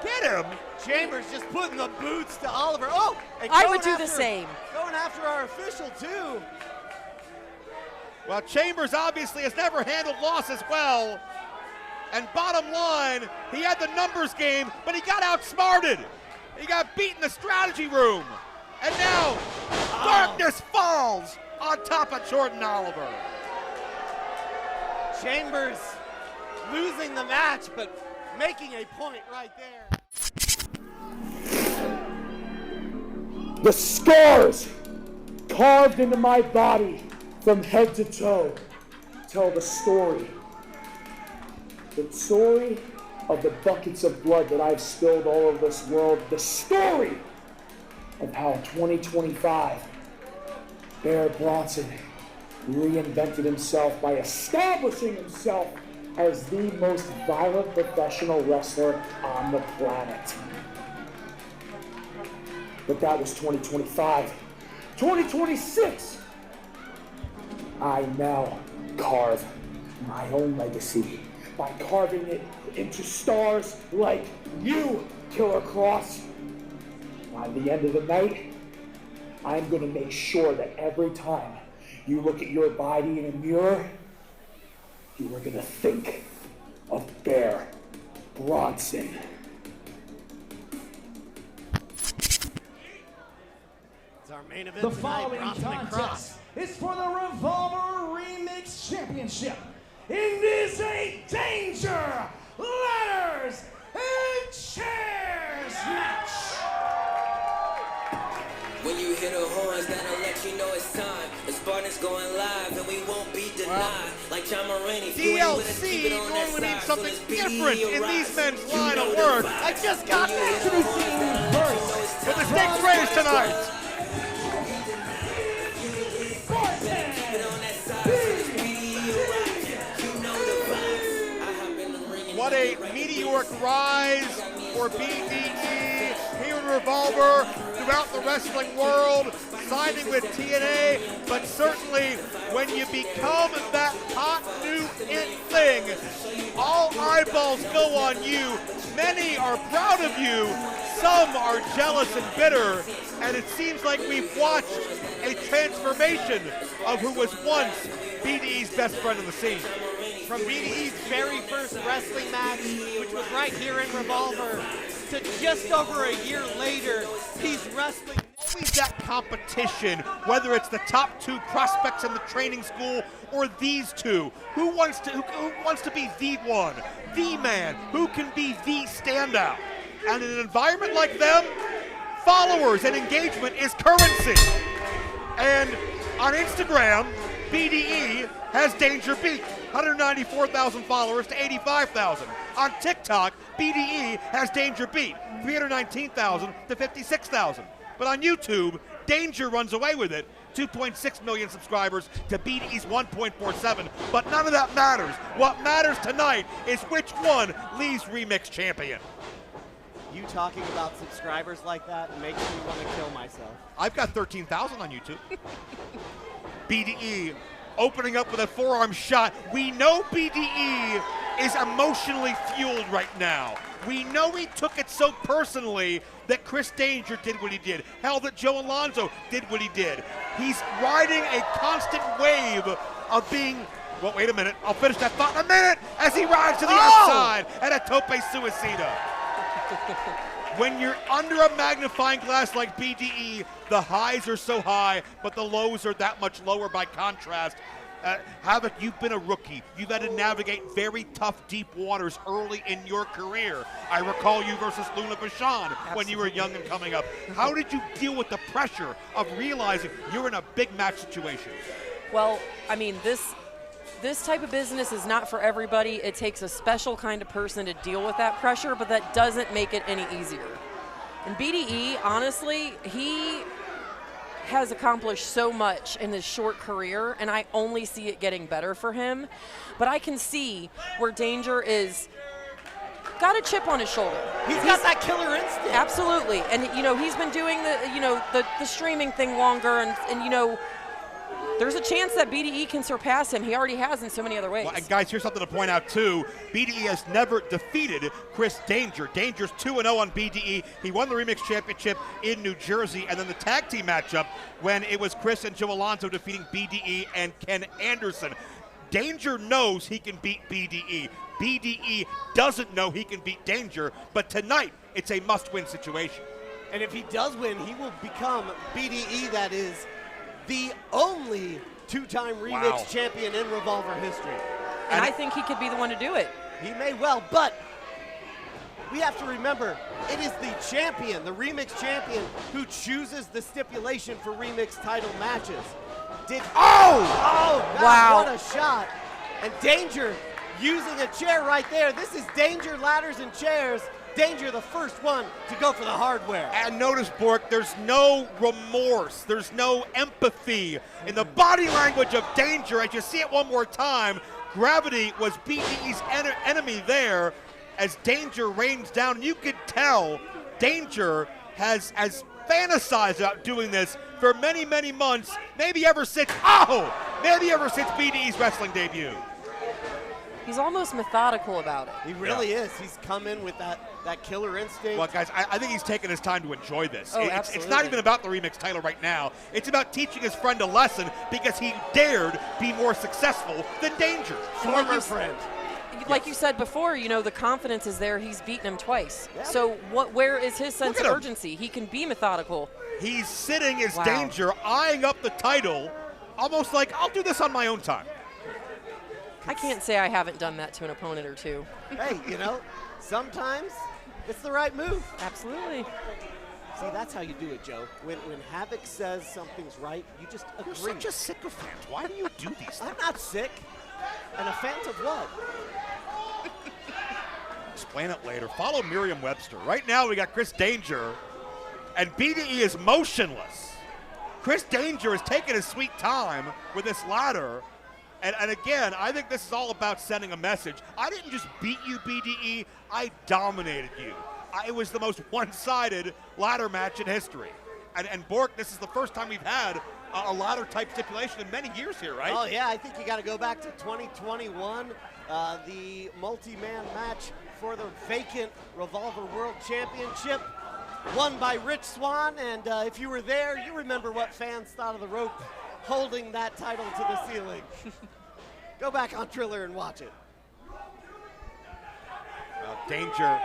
Get him. Chambers just putting the boots to Oliver. Oh, and I would do the same. Going after our official, too. Well, Chambers obviously has never handled losses well. And bottom line, he had the numbers game, but he got outsmarted. He got beat in the strategy room. And now, darkness falls on top of Jordan Oliver. Chambers losing the match, but making a point right there. The scars carved into my body from head to toe tell the story. The story of the buckets of blood that I've spilled all over this world. The story of how 2025, Bear Bronson reinvented himself by establishing himself as the most violent professional wrestler on the planet. But that was 2025. 2026, I now carve my own legacy by carving it into stars like you, Killer Kross. By the end of the night, I'm gonna make sure that every time you look at your body in a mirror, you are gonna think of Bear Bronson. It's our main event The tonight, following Bronson and Kross. contest is for the Revolver Remix Championship. In this a Danger, Ladders, and Chairs match. When you hear the horns, that'll let you know it's time. The Spartans going live, and we won't be denied. Like John Morini, DLC normally needs something different in these men's line of work. I just got that. But the stakes raised tonight. What a meteoric rise for BDE here in Revolver, throughout the wrestling world, signing with TNA, but certainly when you become that hot new it thing, all eyeballs go on you. Many are proud of you, some are jealous and bitter, and it seems like we've watched a transformation of who was once BDE's best friend in the scene. From BDE's very first wrestling match, which was right here in Revolver, to just over a year later, he's wrestling. Always that competition, whether it's the top 2 prospects in the training school or these 2. Who wants to be the one, the man, who can be the standout? And in an environment like them, followers and engagement is currency. And on Instagram, BDE has Danger beat, 194,000 followers to 85,000. On TikTok, BDE has Danger beat, 319,000 to 56,000. But on YouTube, Danger runs away with it, 2.6 million subscribers to BDE's 1.47. But none of that matters. What matters tonight is which one leaves Remix champion. You talking about subscribers like that makes me want to kill myself. I've got 13,000 on YouTube. BDE opening up with a forearm shot. We know BDE is emotionally fueled right now. We know he took it so personally that Chris Danger did what he did. Hell, that Joe Alonzo did what he did. He's riding a constant wave of being, well, wait a minute, I'll finish that thought in a minute, as he rides to the outside at a tope suicida. When you're under a magnifying glass like BDE, the highs are so high, but the lows are that much lower by contrast. Havoc, you've been a rookie. You've had to navigate very tough, deep waters early in your career. I recall you versus Luna Vachon when you were young and coming up. How did you deal with the pressure of realizing you're in a big match situation? Well, I mean, this type of business is not for everybody. It takes a special kind of person to deal with that pressure, but that doesn't make it any easier. And BDE, honestly, he has accomplished so much in his short career, and I only see it getting better for him. But I can see where Danger is got a chip on his shoulder. He's got that killer instinct. Absolutely. And, you know, he's been doing the streaming thing longer, and you know, there's a chance that BDE can surpass him. He already has in so many other ways. Well, and guys, here's something to point out, too. BDE has never defeated Chris Danger. Danger's 2-0 on BDE. He won the Remix Championship in New Jersey, and then the tag team matchup when it was Chris and Joe Alonzo defeating BDE and Ken Anderson. Danger knows he can beat BDE. BDE doesn't know he can beat Danger, but tonight it's a must-win situation. And if he does win, he will become BDE that is the only two-time Remix champion in Revolver history. And I think he could be the one to do it. He may well, but we have to remember, it is the champion, the Remix champion, who chooses the stipulation for Remix title matches. God, wow. What a shot. And Danger using a chair right there. This is Danger ladders and chairs. Danger, the first one to go for the hardware. And notice, Bork, there's no remorse. There's no empathy in the body language of Danger. As you see it one more time, gravity was BDE's enemy there as Danger rains down. You could tell Danger has fantasized about doing this for many, many months, maybe ever since BDE's wrestling debut. He's almost methodical about it. He really is. He's come in with that killer instinct. Well, guys, I think he's taking his time to enjoy this. Oh, It's not even about the Remix title right now. It's about teaching his friend a lesson because he dared be more successful than Danger. Former friend. Like you said before, you know, the confidence is there. He's beaten him twice. Yeah. So where is his sense of urgency? He can be methodical. He's sitting as Danger, eyeing up the title, almost like, I'll do this on my own time. I can't say I haven't done that to an opponent or two. Hey, you know, sometimes it's the right move. Absolutely. See, that's how you do it, Joe. When Havoc says something's right, you just agree. You're such a sycophant. Why do you do these things? I'm not sick. And a fan of what? Explain it later. Follow Merriam-Webster. Right now we got Chris Danger, and BDE is motionless. Chris Danger is taking his sweet time with this ladder. And again, I think this is all about sending a message. I didn't just beat you, BDE. I dominated you. It was the most one-sided ladder match in history. And Bork, this is the first time we've had a ladder-type stipulation in many years here, right? Oh, yeah. I think you got to go back to 2021, the multi-man match for the vacant Revolver World Championship, won by Rich Swann. And if you were there, you remember what fans thought of the rope holding that title to the ceiling. Go back on Triller and watch it. Danger,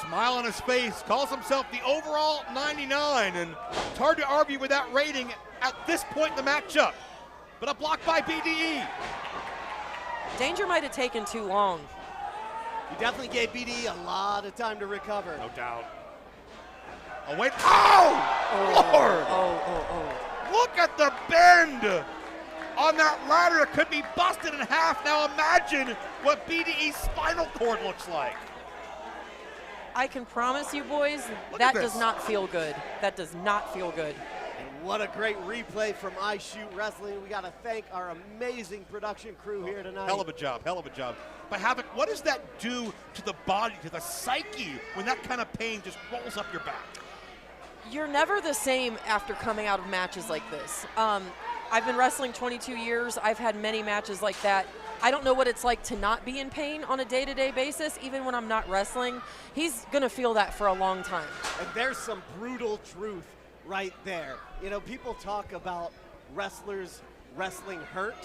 smile on his face, calls himself the overall 99, and it's hard to argue with that rating at this point in the matchup. But a block by BDE. Danger might have taken too long. You definitely gave BDE a lot of time to recover. No doubt. Oh, wait. Oh! Lord! Look at the bend on that ladder. It could be busted in half. Now imagine what BDE's spinal cord looks like. I can promise you, boys, that does not feel good. That does not feel good. And what a great replay from I Shoot Wrestling. We got to thank our amazing production crew here tonight. Hell of a job, hell of a job. But Havoc, what does that do to the body, to the psyche, when that kind of pain just rolls up your back? You're never the same after coming out of matches like this. I've been wrestling 22 years. I've had many matches like that. I don't know what it's like to not be in pain on a day-to-day basis, even when I'm not wrestling. He's gonna feel that for a long time. And there's some brutal truth right there. You know, people talk about wrestlers wrestling hurt.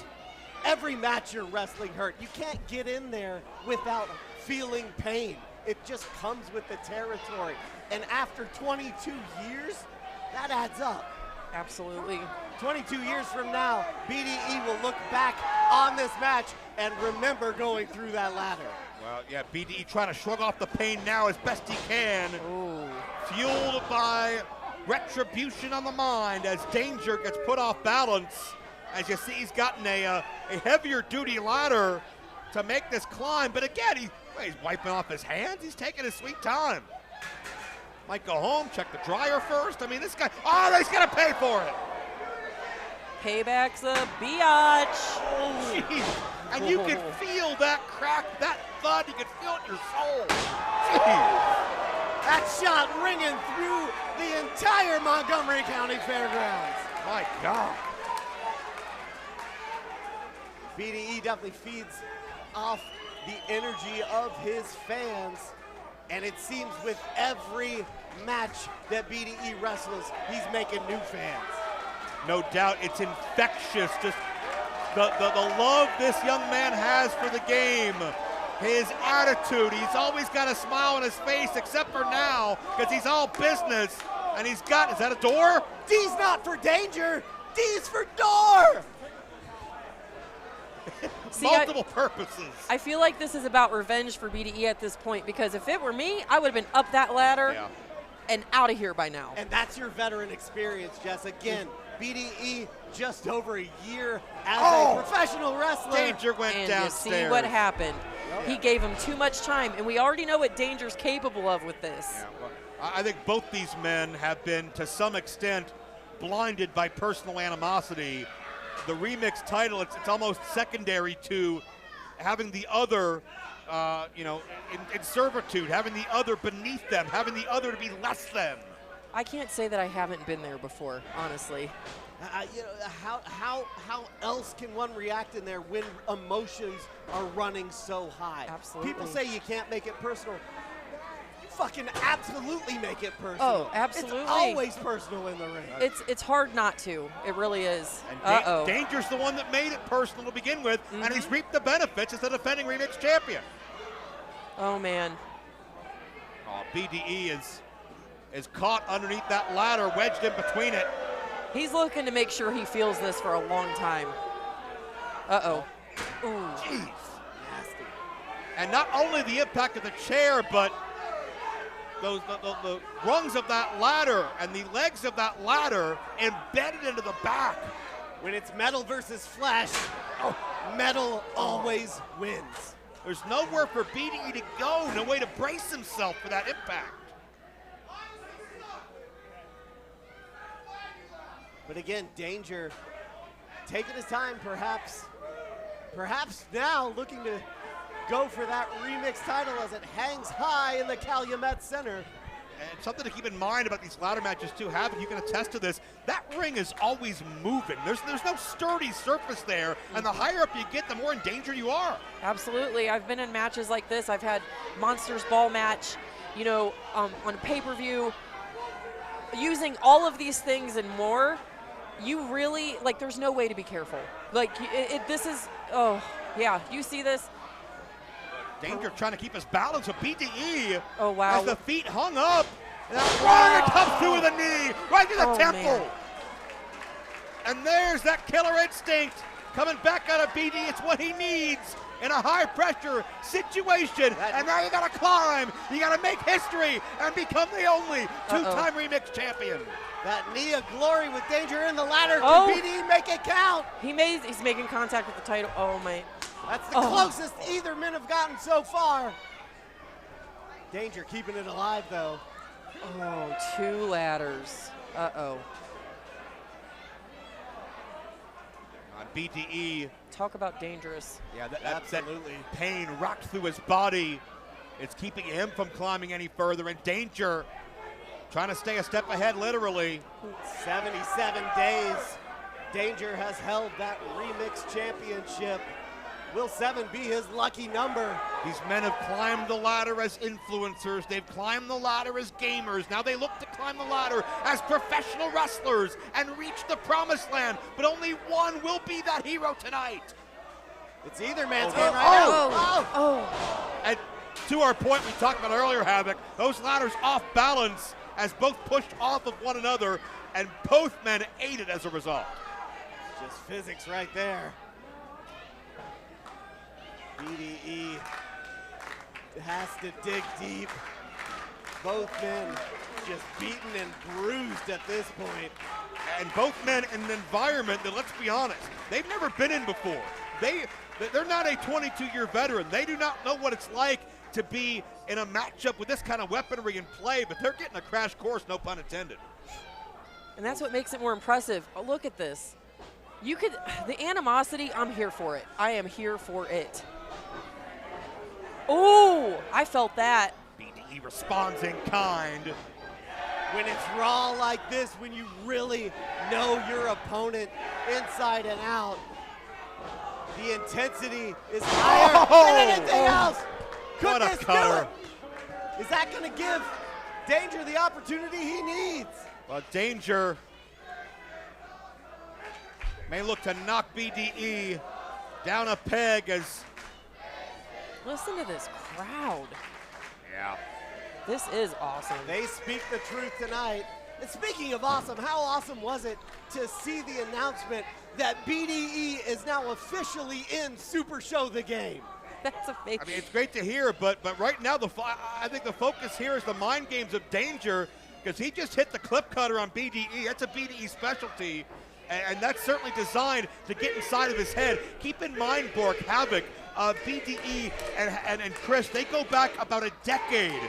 Every match you're wrestling hurt. You can't get in there without feeling pain. It just comes with the territory. And after 22 years, that adds up. Absolutely. 22 years from now, BDE will look back on this match and remember going through that ladder. Well, yeah, BDE trying to shrug off the pain now as best he can. Ooh. Fueled by retribution on the mind as Danger gets put off balance. As you see, he's gotten a heavier duty ladder to make this climb. But again, he's wiping off his hands. He's taking his sweet time. Might go home, check the dryer first. I mean, this guy, he's gonna pay for it. Payback's a biatch. Oh, jeez. And you can feel that crack, that thud. You can feel it in your soul. Jeez. That shot ringing through the entire Montgomery County Fairgrounds. My God. BDE definitely feeds off the energy of his fans. And it seems with every match that BDE wrestles, he's making new fans. No doubt, it's infectious. Just the love this young man has for the game. His attitude, he's always got a smile on his face, except for now, because he's all business. And he's got, is that a door? D's not for danger, D's for door! See, multiple purposes. I feel like this is about revenge for BDE at this point, because if it were me, I would have been up that ladder and out of here by now. And that's your veteran experience, Jess. Again, BDE just over a year as a professional wrestler. Danger went and downstairs. You see what happened. He gave him too much time, and we already know what Danger's capable of with this. Yeah, well, I think both these men have been, to some extent, blinded by personal animosity. The remix title, it's almost secondary to having the other, in servitude, having the other beneath them, having the other to be less than. I can't say that I haven't been there before, honestly. How else can one react in there when emotions are running so high? Absolutely. People say you can't make it personal. You fucking absolutely make it personal. Oh, absolutely. It's always personal in the ring. It's hard not to. It really is. And Danger's the one that made it personal to begin with, and he's reaped the benefits as the defending remix champion. Oh, man. Oh, BDE is caught underneath that ladder, wedged in between it. He's looking to make sure he feels this for a long time. Uh-oh. Ooh. Jeez. Nasty. And not only the impact of the chair, but the rungs of that ladder and the legs of that ladder embedded into the back. When it's metal versus flesh, metal always wins. There's nowhere for BDE to go, no way to brace himself for that impact. But again, Danger taking his time, perhaps now looking to go for that remix title as it hangs high in the Calumet Center. And something to keep in mind about these ladder matches too, Havoc, you can attest to this, that ring is always moving. There's no sturdy surface there, and the higher up you get, the more in danger you are. Absolutely. I've been in matches like this. I've had Monsters Ball match, on pay-per-view. Using all of these things and more, you really, there's no way to be careful. This is, you see this? Danger trying to keep his balance with BDE. Oh, wow. As the feet hung up. And that comes through with a knee, right to the temple. Man. And there's that killer instinct coming back out of BDE. It's what he needs in a high-pressure situation. And now you got to climb. You got to make history and become the only two-time remix champion. That knee of glory with Danger in the ladder. Can BDE make it count? He's making contact with the title. Oh, my. That's the closest either men have gotten so far. Danger keeping it alive, though. Oh, two ladders. Uh-oh. On BDE. Talk about dangerous. Yeah, that pain rocked through his body. It's keeping him from climbing any further. And Danger trying to stay a step ahead, literally. 77 days. Danger has held that remix championship. Will 7 be his lucky number? These men have climbed the ladder as influencers. They've climbed the ladder as gamers. Now they look to climb the ladder as professional wrestlers and reach the promised land. But only one will be that hero tonight. It's either man's game right now. And to our point we talked about earlier, Havoc, those ladders off balance as both pushed off of one another, and both men ate it as a result. Just physics right there. BDE has to dig deep. Both men just beaten and bruised at this point. And both men in an environment that, let's be honest, they've never been in before. They're not a 22-year veteran. They do not know what it's like to be in a matchup with this kind of weaponry in play, but they're getting a crash course, no pun intended. And that's what makes it more impressive. Oh, look at this. The animosity, I'm here for it. I am here for it. Oh, I felt that. BDE responds in kind. When it's raw like this, when you really know your opponent inside and out, the intensity is higher than anything else. Could What a this do cutter. it? Is that going to give Danger the opportunity he needs? Well, Danger may look to knock BDE down a peg as... Listen to this crowd. Yeah. This is awesome. They speak the truth tonight. And speaking of awesome, how awesome was it to see the announcement that BDE is now officially in Super Show the Game? That's amazing. I mean, it's great to hear, but right now I think the focus here is the mind games of Danger, because he just hit the clip cutter on BDE. That's a BDE specialty, and that's certainly designed to get inside of his head. Keep in mind, Bork, Havoc, BDE and Chris, they go back about a decade.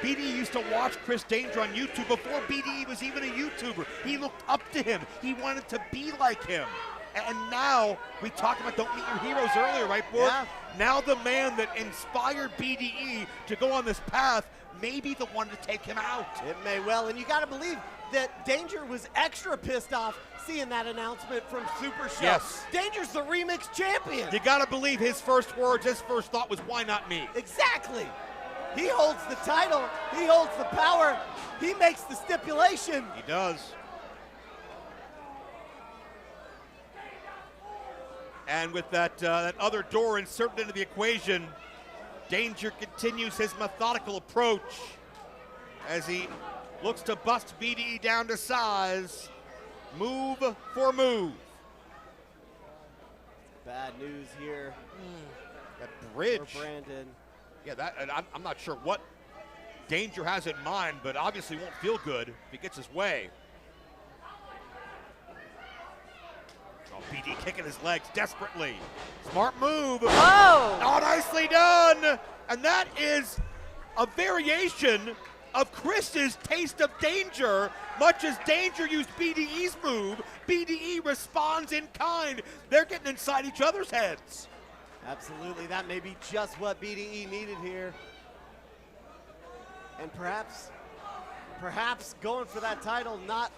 BDE used to watch Chris Danger on YouTube before BDE was even a YouTuber. He looked up to him. He wanted to be like him. And now, we talked about don't meet your heroes earlier, right, Bork? Yeah. Now the man that inspired BDE to go on this path may be the one to take him out. It may well, and you got to believe that Danger was extra pissed off seeing that announcement from Super Show. Yes. Danger's the remix champion. You got to believe his first words, his first thought was, why not me? Exactly. He holds the title. He holds the power. He makes the stipulation. He does. And with that other door inserted into the equation, Danger continues his methodical approach as he looks to bust BDE down to size, move for move. Bad news here That bridge. for Brandon. Yeah, and I'm not sure what Danger has in mind, but obviously won't feel good if he gets his way. Oh, BD kicking his legs desperately. Smart move. Oh! Nicely done. And that is a variation of Chris's taste of Danger. Much as Danger used BDE's move, BDE responds in kind. They're getting inside each other's heads. Absolutely, that may be just what BDE needed here. And perhaps going for that title, not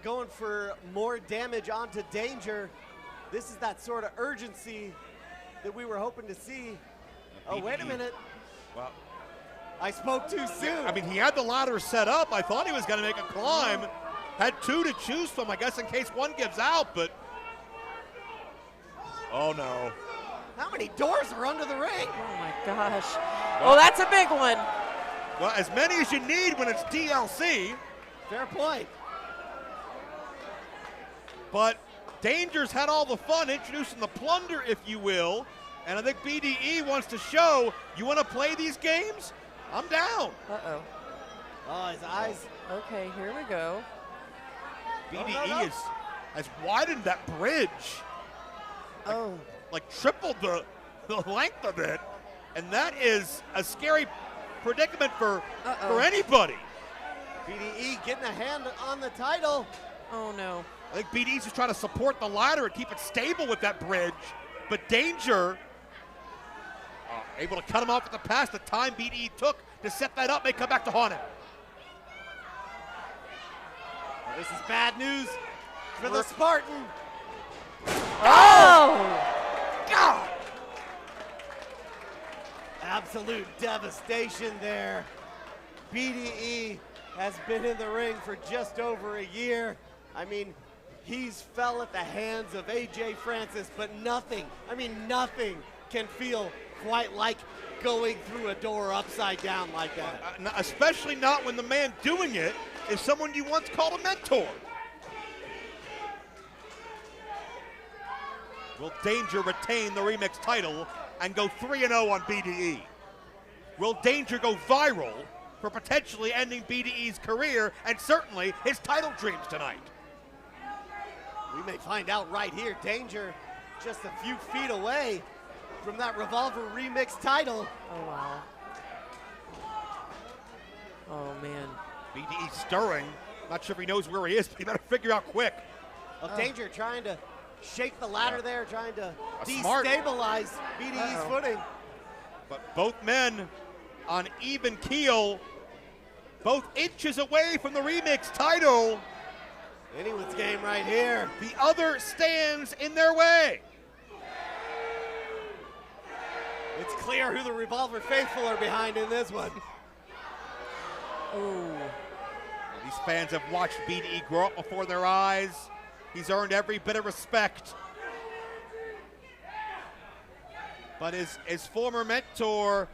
going for more damage onto Danger. This is that sort of urgency that we were hoping to see. Oh, wait a minute. Well, I spoke too soon. I mean, he had the ladder set up. I thought he was going to make a climb. Had two to choose from, I guess, in case one gives out, but... Oh, no. How many doors are under the ring? Oh my gosh. Oh, that's a big one. Well, as many as you need when it's DLC. Fair point. But Danger's had all the fun introducing the plunder, if you will. And I think BDE wants to show, you want to play these games? I'm down. Uh-oh. Oh, his eyes. Okay, here we go. BDE has widened that bridge. Oh. Like tripled the length of it. And that is a scary predicament for anybody. BDE getting a hand on the title. Oh, no. I think BDE's just trying to support the ladder and keep it stable with that bridge. But Danger, able to cut him off at the pass. The time BDE took to set that up may come back to haunt him. Well, this is bad news for the Spartan. Oh! God! Absolute devastation there. BDE has been in the ring for just over a year. I mean, he's fell at the hands of AJ Francis, but nothing can feel quite like going through a door upside down like that. Especially not when the man doing it is someone you once called a mentor. Will Danger retain the Remix title and go 3-0 on BDE? Will Danger go viral for potentially ending BDE's career and certainly his title dreams tonight? We may find out right here. Danger just a few feet away from that Revolver Remix title. Oh, wow. Oh, man. BDE stirring. Not sure if he knows where he is, but he better figure out quick. Well, Danger trying to shake the ladder there, trying to Smart. destabilize BDE's footing. But both men on even keel, both inches away from the Remix title. Anyone's game right here. The other stands in their way. It's clear who the Revolver faithful are behind in this one. Oh. These fans have watched BDE grow up before their eyes. He's earned every bit of respect. But his former mentor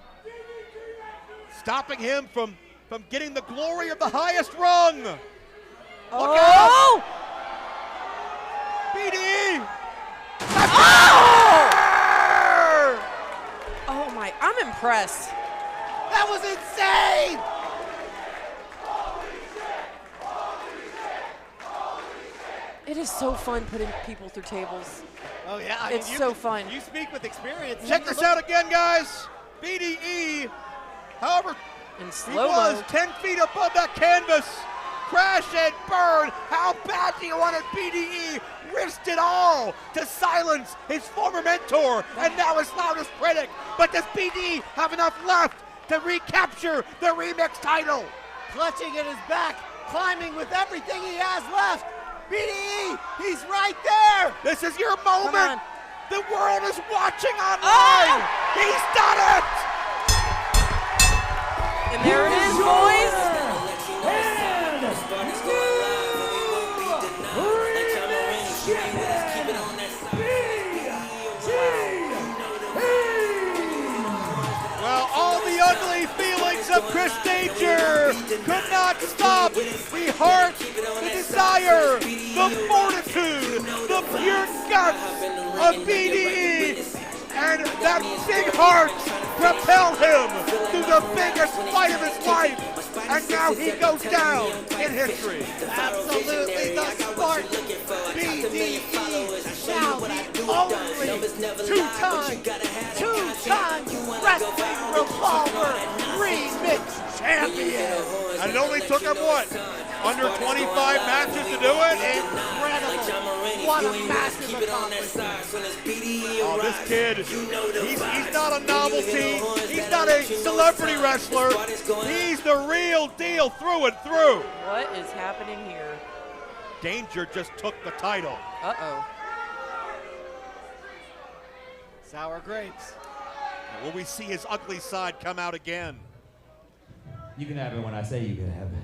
stopping him from getting the glory of the highest rung. Look out! BDE! Oh my, I'm impressed. That was insane! It is so fun putting people through tables. Oh yeah, It's so fun. You speak with experience. Check this out again, guys. BDE, however, In he slow-mo. was 10 feet above that canvas. Crash and burn. How bad do you want it? BDE risked it all to silence his former mentor and now his loudest critic. But does BDE have enough left to recapture the Remix title? Clutching at his back, climbing with everything he has left. BDE, he's right there. This is your Come moment. on. The world is watching online. He's done it. And there it is, boys. Well, all the ugly feelings of Chris Danger could not stop the heart, the desire, the fortitude, the pure guts of BDE. And that big heart propelled him through the biggest fight of his life. And now he goes down in history. Absolutely the Spartan. BDE, now the only two-time Wrestling Revolver Remix champion. And it only took him, what, under 25 matches to do it? Incredible. What a massive accomplishment. Oh, this kid, he's not a novelty. He's not a celebrity wrestler. He's the real deal through and through. What is happening here? Danger just took the title. Uh-oh. Sour grapes. Will we see his ugly side come out again? You can have it when I say you can have it.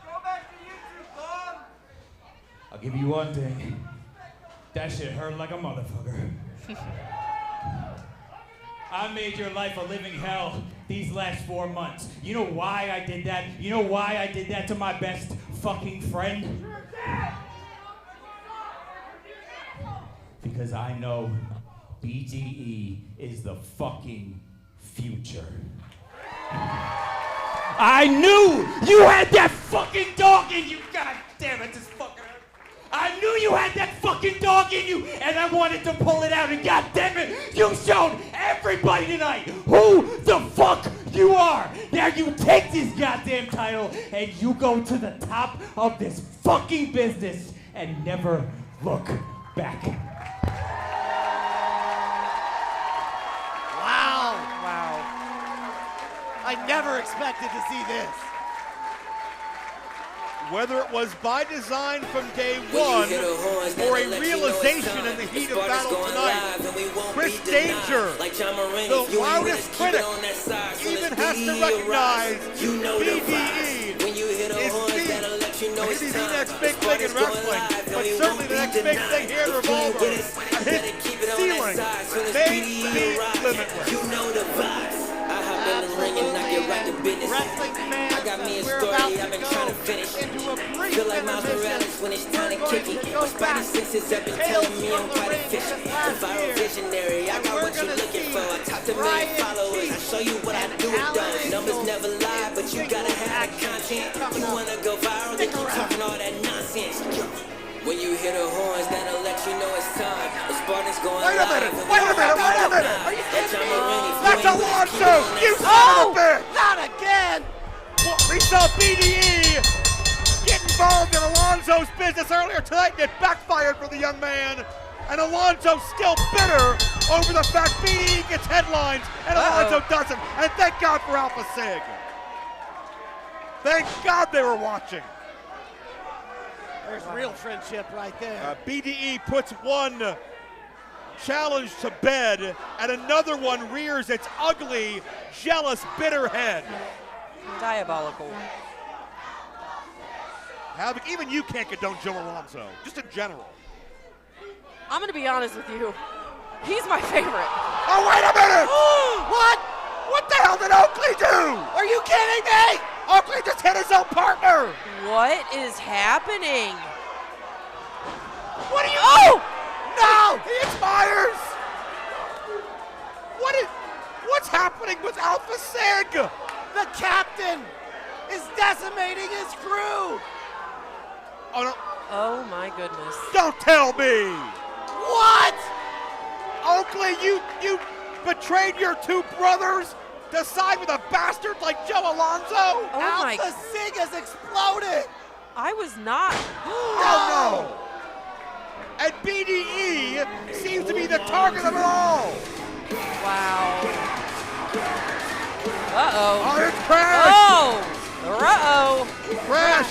Go back to YouTube, Bob. I'll give you one thing. That shit hurt like a motherfucker. I made your life a living hell these last 4 months. You know why I did that? You know why I did that to my best fucking friend? Because I know BDE is the fucking future. I knew you had that fucking dog in you. God damn it, this fucker. I knew you had that fucking dog in you, and I wanted to pull it out, and god damn it, you showed everybody tonight who the fuck you are. Now you take this goddamn title, and you go to the top of this fucking business and never look back. Wow. I never expected to see this. Whether it was by design from day one or a realization in the heat of battle tonight, Chris Danger, the loudest critic, even has to recognize BDE is the know maybe it's the time. next big The thing in sport is going wrestling, live, but and we certainly won't the be next big denied. thing here in If you ain't Revolver. with us, better keep it on that Ceiling side. Soon as may BDE be arrives, limitless. you know the vibes. I hop in the ring and I get right to business. Wrestling fans, I got me a we're story about I've been to trying to go finish. into a brief Feel like Miles intermission. Morales when it's time to We're kick going it. to go My spidey back senses have been tales telling me I'm from the quite ring efficient. just last The viral year. visionary, I And got we're what you're gonna looking see for. I talk to Brian million followers. I Keith show you what I and do with Alan those. Numbers Angel never lie, but you gotta have the content. You wanna go viral, then keep talking all that nonsense. When you hear the horns, that'll let you know it's time. The Spartans going Wait a live. minute, and wait a we minute, won't wait a be minute. denied. That's John Moran, if you That's ain't with us, keep it Alonzo! on You that son side. of a bitch! Not again! We saw BDE get involved in Alonzo's business earlier tonight, and it backfired for the young man. And Alonzo's still bitter over the fact BDE gets headlines and Alonzo doesn't. And thank God for Alpha Sig. Thank God they were watching. There's real friendship right there. BDE puts one challenge to bed, and another one rears its ugly, jealous, bitter head. Diabolical. Havoc, even you can't condone Joe Alonzo, just in general. I'm going to be honest with you. He's my favorite. Oh, wait a minute! What? What the hell did Oakley do? Are you kidding me? Oakley just hit his own partner! What is happening? What are you? Oh! No! He expires! What's happening with Alpha Sig? The captain is decimating his crew. Oh, no. Oh my goodness. Don't tell me! What? Oakley, you betrayed your two brothers to side with a bastard like Joe Alonzo? Oh my. Alpha Sig has exploded. I was not. Oh no! And BDE seems to be the target of it all. Wow. Uh-oh. Oh, here's Crash! Oh! Uh-oh. Crash!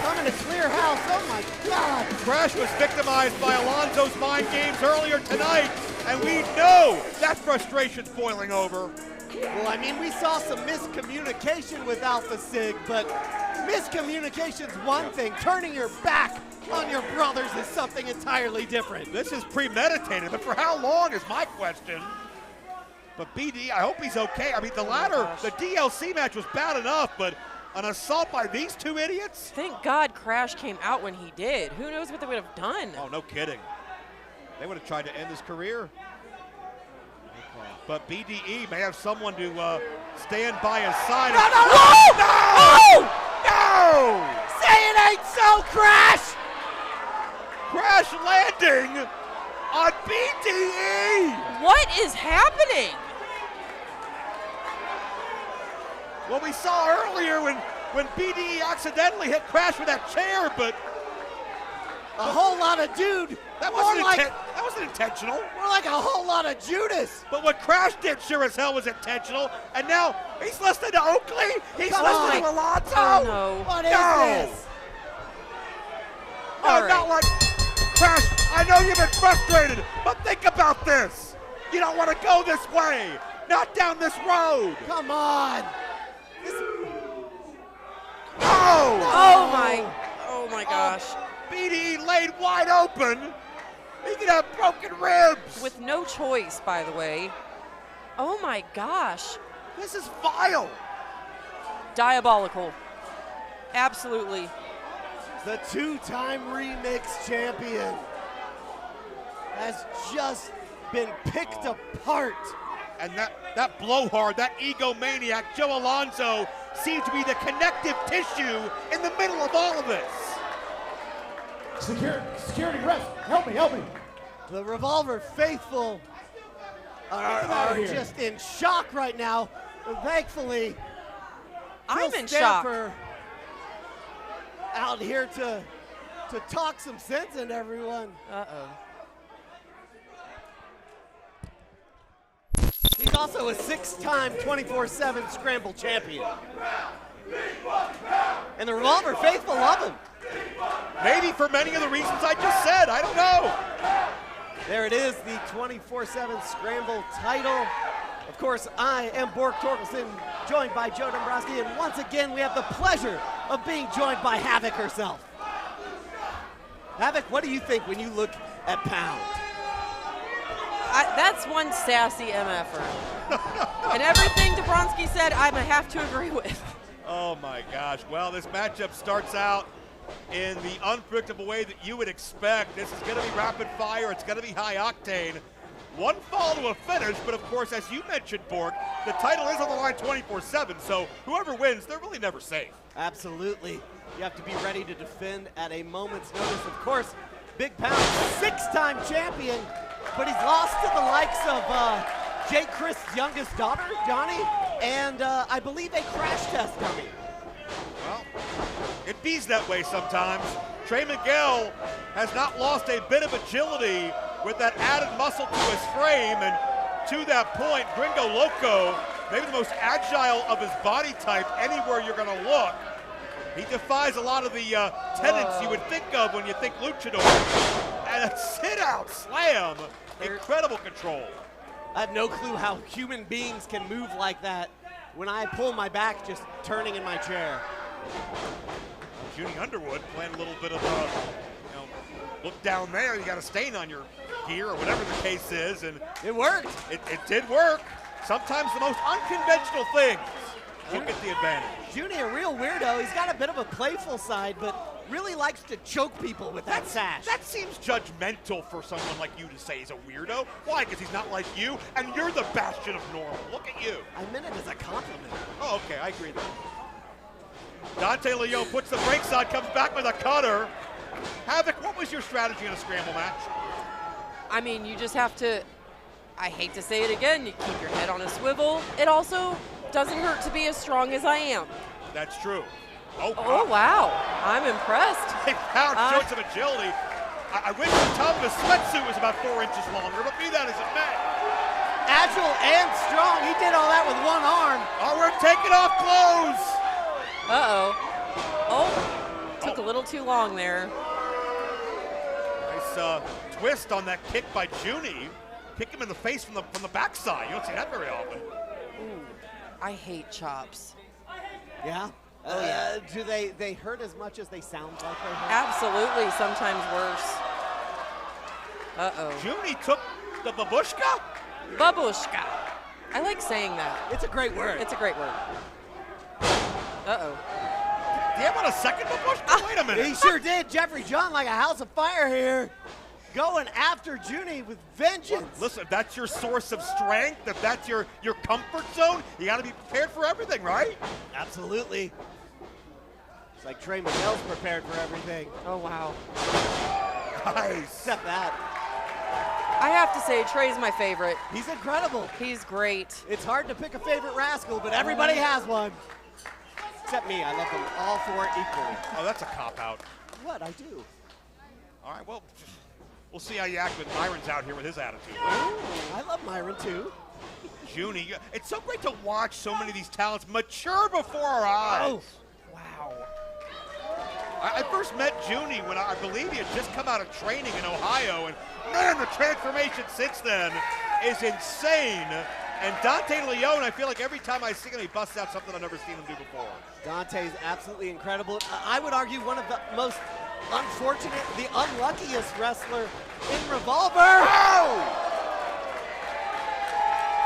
Coming to clear house. Oh my God. Crash was victimized by Alonzo's mind games earlier tonight, and we know that frustration's boiling over. Well, I mean, we saw some miscommunication with Alpha Sig, but miscommunication's one thing. Turning your back on your brothers is something entirely different. This is premeditated, but for how long is my question? But BD, I hope he's okay. I mean, the latter, the DLC match was bad enough, but an assault by these two idiots? Thank God Crash came out when he did. Who knows what they would have done? Oh, no kidding. They would have tried to end his career. But BDE may have someone to stand by his side. No, no, no! no! No! Say it ain't so, Crash! Crash landing on BDE! What is happening? Well, we saw earlier when BDE accidentally hit Crash with that chair, but A whole lot of dude. that More wasn't, like, that wasn't intentional. more like a whole lot of Judas. But what Crash did sure as hell was intentional, and now he's listening to Oakley, he's Come listening to on. Alonzo. Oh no. What is No. this? No, All right. not like Crash. I know you've been frustrated, but think about this. You don't want to go this way, not down this road. Come on. Oh! Oh my gosh. BDE laid wide open. He could have broken ribs. With no choice, by the way. Oh my gosh. This is vile. Diabolical. Absolutely. The two-time remix champion has just been picked apart. And that blowhard, that egomaniac, Joe Alonzo, seems to be the connective tissue in the middle of all of this. Security ref, help me. The Revolver faithful are just in shock right now. Thankfully, I'm Phil in shock. Stamper out here to talk some sense into everyone. Uh-oh. He's also a 6-time 24/7 Scramble champion. And the Revolver faithful love him. Maybe for many of the reasons I just said. I don't know. There it is, the 24/7 Scramble title. Of course, I am Bork Torkelson, joined by Joe Dombrowski, and once again, we have the pleasure of being joined by Havoc herself. Havoc, what do you think when you look at Pound? That's one sassy MFer. And everything Dabrowski said, I'm going to have to agree with. Oh my gosh. Well, this matchup starts out in the unpredictable way that you would expect. This is going to be rapid fire. It's going to be high octane. One fall to a finish, but of course, as you mentioned, Bork, the title is on the line 24/7, so whoever wins, they're really never safe. Absolutely. You have to be ready to defend at a moment's notice. Of course, Big Pound, 6-time champion, but he's lost to the likes of Jay Chris's youngest daughter, Johnny, and I believe a crash test dummy. Well, it bees that way sometimes. Trey Miguel has not lost a bit of agility with that added muscle to his frame, and to that point, Gringo Loco, maybe the most agile of his body type anywhere you're going to look. He defies a lot of the tenets you would think of when you think luchador. And a sit-out slam. Incredible control. I have no clue how human beings can move like that when I pull my back just turning in my chair. Junie Underwood playing a little bit of look down there, you got a stain on your gear or whatever the case is. And it worked. It did work. Sometimes the most unconventional things will get the advantage. Junie, a real weirdo. He's got a bit of a playful side, but really likes to choke people with that sash. That seems judgmental for someone like you to say he's a weirdo. Why? Because he's not like you, and you're the bastion of normal. Look at you. I meant it as a compliment. Oh, okay, I agree there. Dante Leon puts the brakes on, comes back with a cutter. Havoc, what was your strategy in a scramble match? I mean, you just have to, I hate to say it again, you keep your head on a swivel. It also doesn't hurt to be as strong as I am. That's true. Oh, wow. I'm impressed. Hey, Pound showed some agility. I wish the top of his sweatsuit was about 4 inches longer, but be that as it may. Agile and strong. He did all that with one arm. Oh, we're taking off clothes. Uh-oh. Oh, took a little too long there. Nice twist on that kick by Junie. Kick him in the face from the backside. You don't see that very often. Ooh, I hate chops. Yeah? Do they hurt as much as they sound like they hurt? Absolutely, sometimes worse. Uh-oh. Junie took the babushka? Babushka. I like saying that. It's a great word. It's a great word. Uh-oh. Do you have a second babushka? Wait a minute. He sure did. Jeffrey John like a house of fire here. Going after Junie with vengeance. Well, listen, if that's your source of strength, if that's your comfort zone, you got to be prepared for everything, right? Absolutely. It's like Trey Miguel's prepared for everything. Oh, wow. Nice. Except that. I have to say, Trey's my favorite. He's incredible. He's great. It's hard to pick a favorite rascal, but everybody has one. Except me. I love them all four equally. Oh, that's a cop-out. What? I do. All right, well, we'll see how you act when Myron's out here with his attitude. I love Myron, too. Junie, it's so great to watch so many of these talents mature before our eyes. Oh, wow. I first met Junie when I believe he had just come out of training in Ohio, and man, the transformation since then is insane. And Dante Leon, I feel like every time I see him, he busts out something I've never seen him do before. Dante's absolutely incredible. I would argue one of the most unfortunate, the unluckiest wrestler in Revolver. Oh!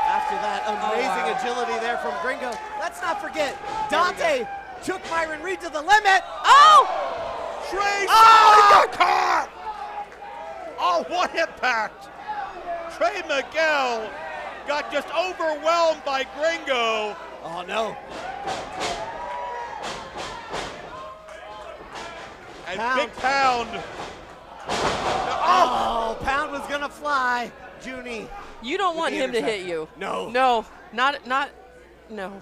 After that amazing agility there from Gringo. Let's not forget, Dante took Myron Reed to the limit. Oh! Trey, he got caught! Oh, what impact! Trey Miguel got just overwhelmed by Gringo. Oh, no. And Big Pound. Oh, Pound was going to fly. Junie. You don't want him to hit you. No. No, no.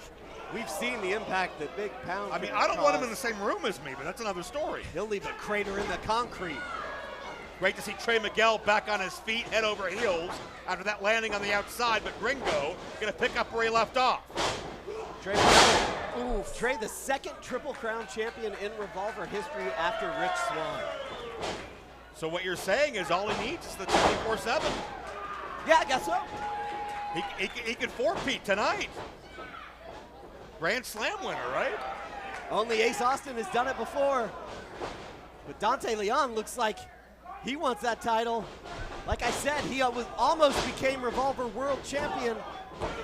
We've seen the impact that Big Pound I mean, can I don't want him cause. in the same room as me, but that's another story. He'll leave a crater in the concrete. Great to see Trey Miguel back on his feet, head over heels, after that landing on the outside, but Gringo gonna pick up where he left off. Trey, the second Triple Crown champion in Revolver history after Rich Swann. So what you're saying is all he needs is the 24/7. Yeah, I guess so. He could four-peat tonight. Grand Slam winner, right? Only Ace Austin has done it before. But Dante Leon looks like He wants that title. Like I said, he almost became Revolver World Champion.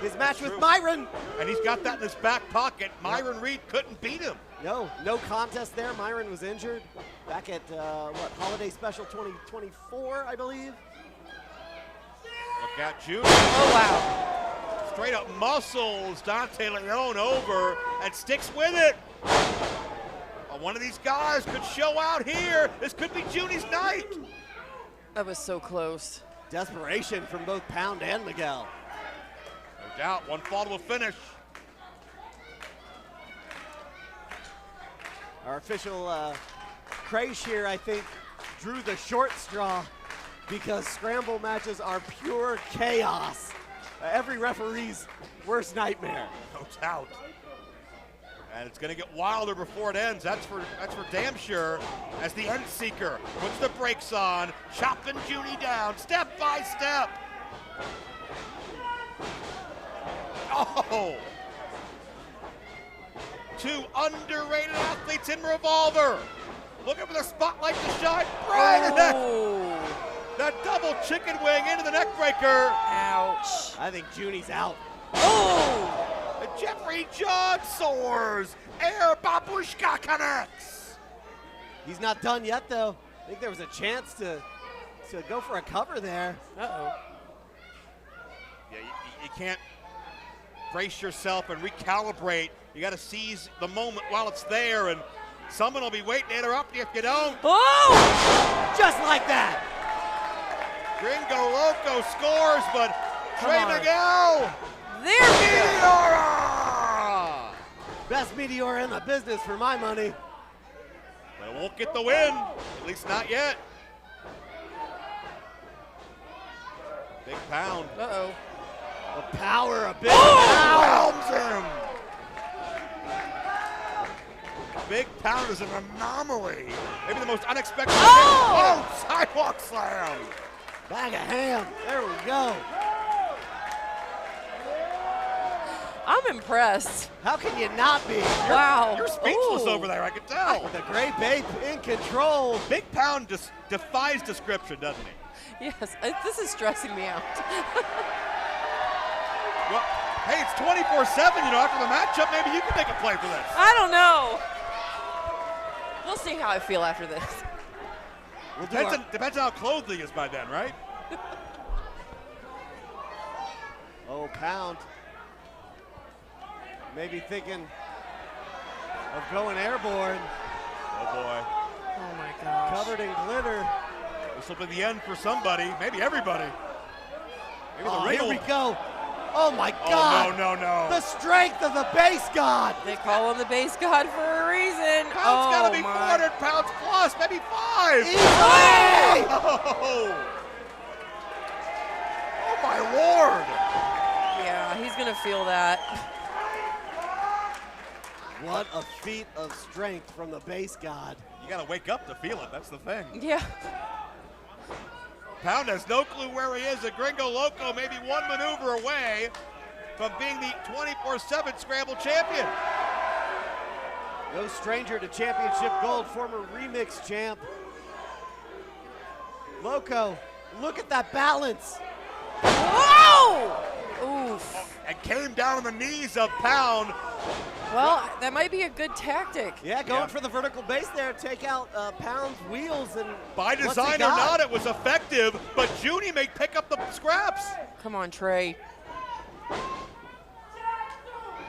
His match with Myron. And he's got that in his back pocket. Myron Reed couldn't beat him. No contest there. Myron was injured back at, Holiday Special 2024, I believe. Look at Junior. Oh, wow. Straight up muscles Dante Leone over and sticks with it. One of these guys could show out here. This could be Junie's night. That was so close. Desperation from both Pound and Miguel. No doubt, one fall to a finish. Our official craze here, I think, drew the short straw because Scramble matches are pure chaos. Every referee's worst nightmare. No doubt. And it's going to get wilder before it ends. That's for damn sure. As the end seeker puts the brakes on, chopping Junie down step by step. Oh! Two underrated athletes in Revolver. Looking for the spotlight to shine right in that double chicken wing into the neck breaker. Ouch. I think Junie's out. Oh! Jeffrey John soars. Air Babushka connects. He's not done yet, though. I think there was a chance to go for a cover there. Uh-oh. Yeah, you can't brace yourself and recalibrate. You got to seize the moment while it's there, and someone will be waiting to interrupt you if you don't. Oh! Just like that. Gringo Loco scores, but Trey Miguel. There we go. Meteora! Best Meteora in the business for my money. But it won't get the win, at least not yet. Big Pound. Uh-oh. The power of Big Pound. Whelms him. Big Pound is an anomaly. Maybe the most unexpected. Oh, sidewalk slam. Bag of ham. There we go. I'm impressed. How can you not be? Wow. You're speechless Ooh. over there, I can tell. The Gray Babe in control. Big Pound just defies description, doesn't he? Yes, this is stressing me out. Well, hey, it's 24/7. After the matchup, maybe you can make a play for this. I don't know. We'll see how I feel after this. Depends on how clothed he is by then, right? Oh, Pound. Maybe thinking of going airborne. Oh, boy. Oh, my gosh. Covered in glitter. This will be the end for somebody, maybe everybody. Maybe the ring here will- we go. Oh, my God. Oh, no. The strength of the base god. They call him the base god for a reason. Pound's got to be my. 400 pounds plus, maybe 5. Easily. Oh, my Lord. Yeah, he's going to feel that. What a feat of strength from the base god. You got to wake up to feel it. That's the thing. Yeah. Pound has no clue where he is. The Gringo Loco may be one maneuver away from being the 24/7 Scramble champion. No stranger to championship gold, former remix champ. Loco, look at that balance. Whoa! Oof. And came down on the knees of Pound. Well, that might be a good tactic. Yeah, going for the vertical base there, take out Pound's wheels. And By design or not, it was effective, but Junie may pick up the scraps. Come on, Trey.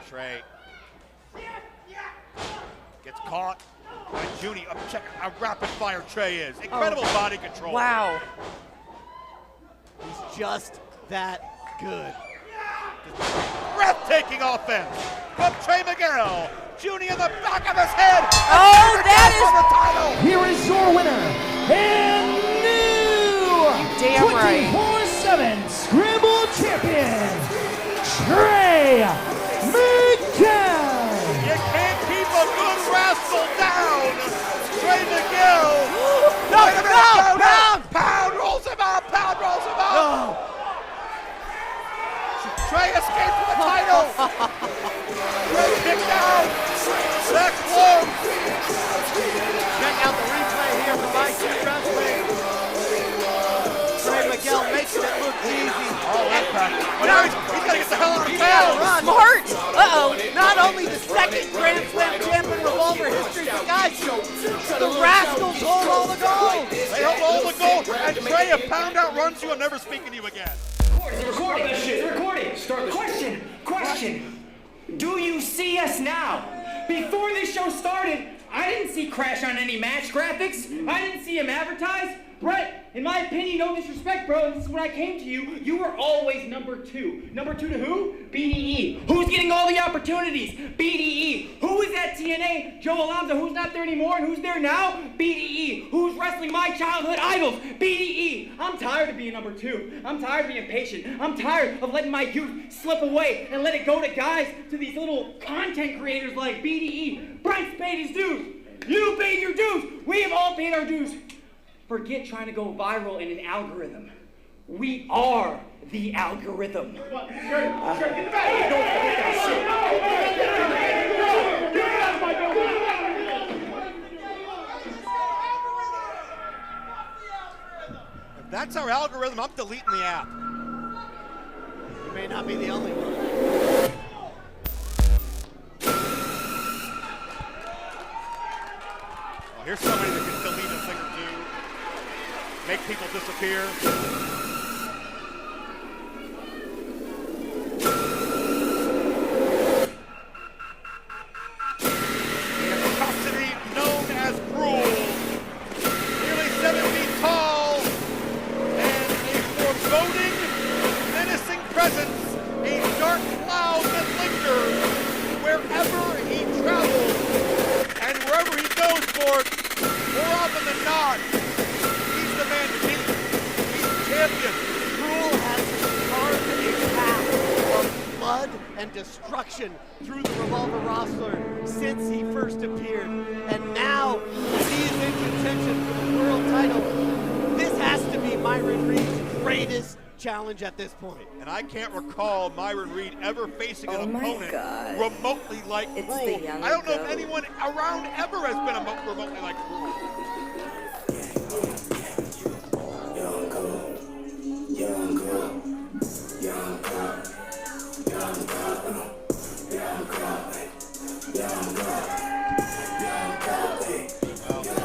Trey gets caught by Junie. Check how rapid fire Trey is. Incredible body control. Wow. He's just that good. Breathtaking offense from Trey Miguel. Junie in the back of his head. Oh, that is the title. Here is your winner and new Damn right. 24/7 Scramble champion, Trey Miguel. You can't keep a good rascal down. Trey Miguel. Pound rolls him out. Pound rolls him out. No. Trey escaped for the title. Trey kicked out. That's close. Check out the replay here from IQ Wrestling. easy. Oh, impact. But now he's got to get the hell out of He's got to town. run. Smart. Uh-oh. Not only the second Grand Slam champ in Revolver history, but guys, the Rascals hold all the gold. They hold all the gold. And Trey, if Pound outruns you, I'm never speaking to you again. It's recording. It's recording. Question. Do you see us now? Before this show started, I didn't see Crash on any match graphics. I didn't see him advertised. Brett, in my opinion, no disrespect, bro, this is when I came to you, you were always number 2. Number 2 to who? BDE. Who's getting all the opportunities? BDE. Who was at TNA? Joe Alonzo, who's not there anymore, and who's there now? BDE. Who's wrestling my childhood idols? BDE. I'm tired of being number 2. I'm tired of being patient. I'm tired of letting my youth slip away and let it go to guys, to these little content creators like BDE. Brent's paid his dues. You paid your dues. We have all paid our dues. Forget trying to go viral in an algorithm. We are the algorithm. Get the back. Don't forget that If that's our algorithm, I'm deleting the app. You may not be the only one. Well, here's somebody that can delete a thing or two. Make people disappear. The atrocity known as Krule. Nearly 7 feet tall and a foreboding, menacing presence. A dark cloud that lingers wherever he travels. And wherever he goes for it, more often than not, he's the man to beat. He's the champion. Krule has carved a path of blood and destruction through the Revolver roster since he first appeared. And now he is in contention for the world title. This has to be Myron Reed's greatest challenge at this point. And I can't recall Myron Reed ever facing an opponent remotely like Krule. I don't know if anyone around ever has been remotely like Krule.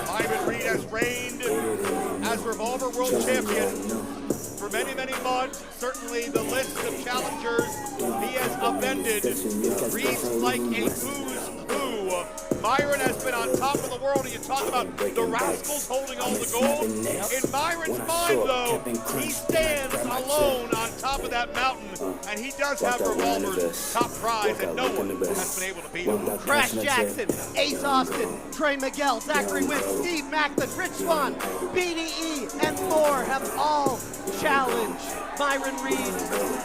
Myron Reed has reigned as Revolver World Champion for many, many months. Certainly the list of challengers he has upended reads like a who's who. Myron has been on top of the world, and you talk about the Rascals holding all the gold. In Myron's mind, though, he stands alone on top of that mountain, and he does have Revolver's top prize, and no one has been able to beat him. Crash Jackson, Ace Austin, Trey Miguel, Zachary Wentz, Steve Macklin, Rich Swann, BDE, and more have all challenged Myron Reed,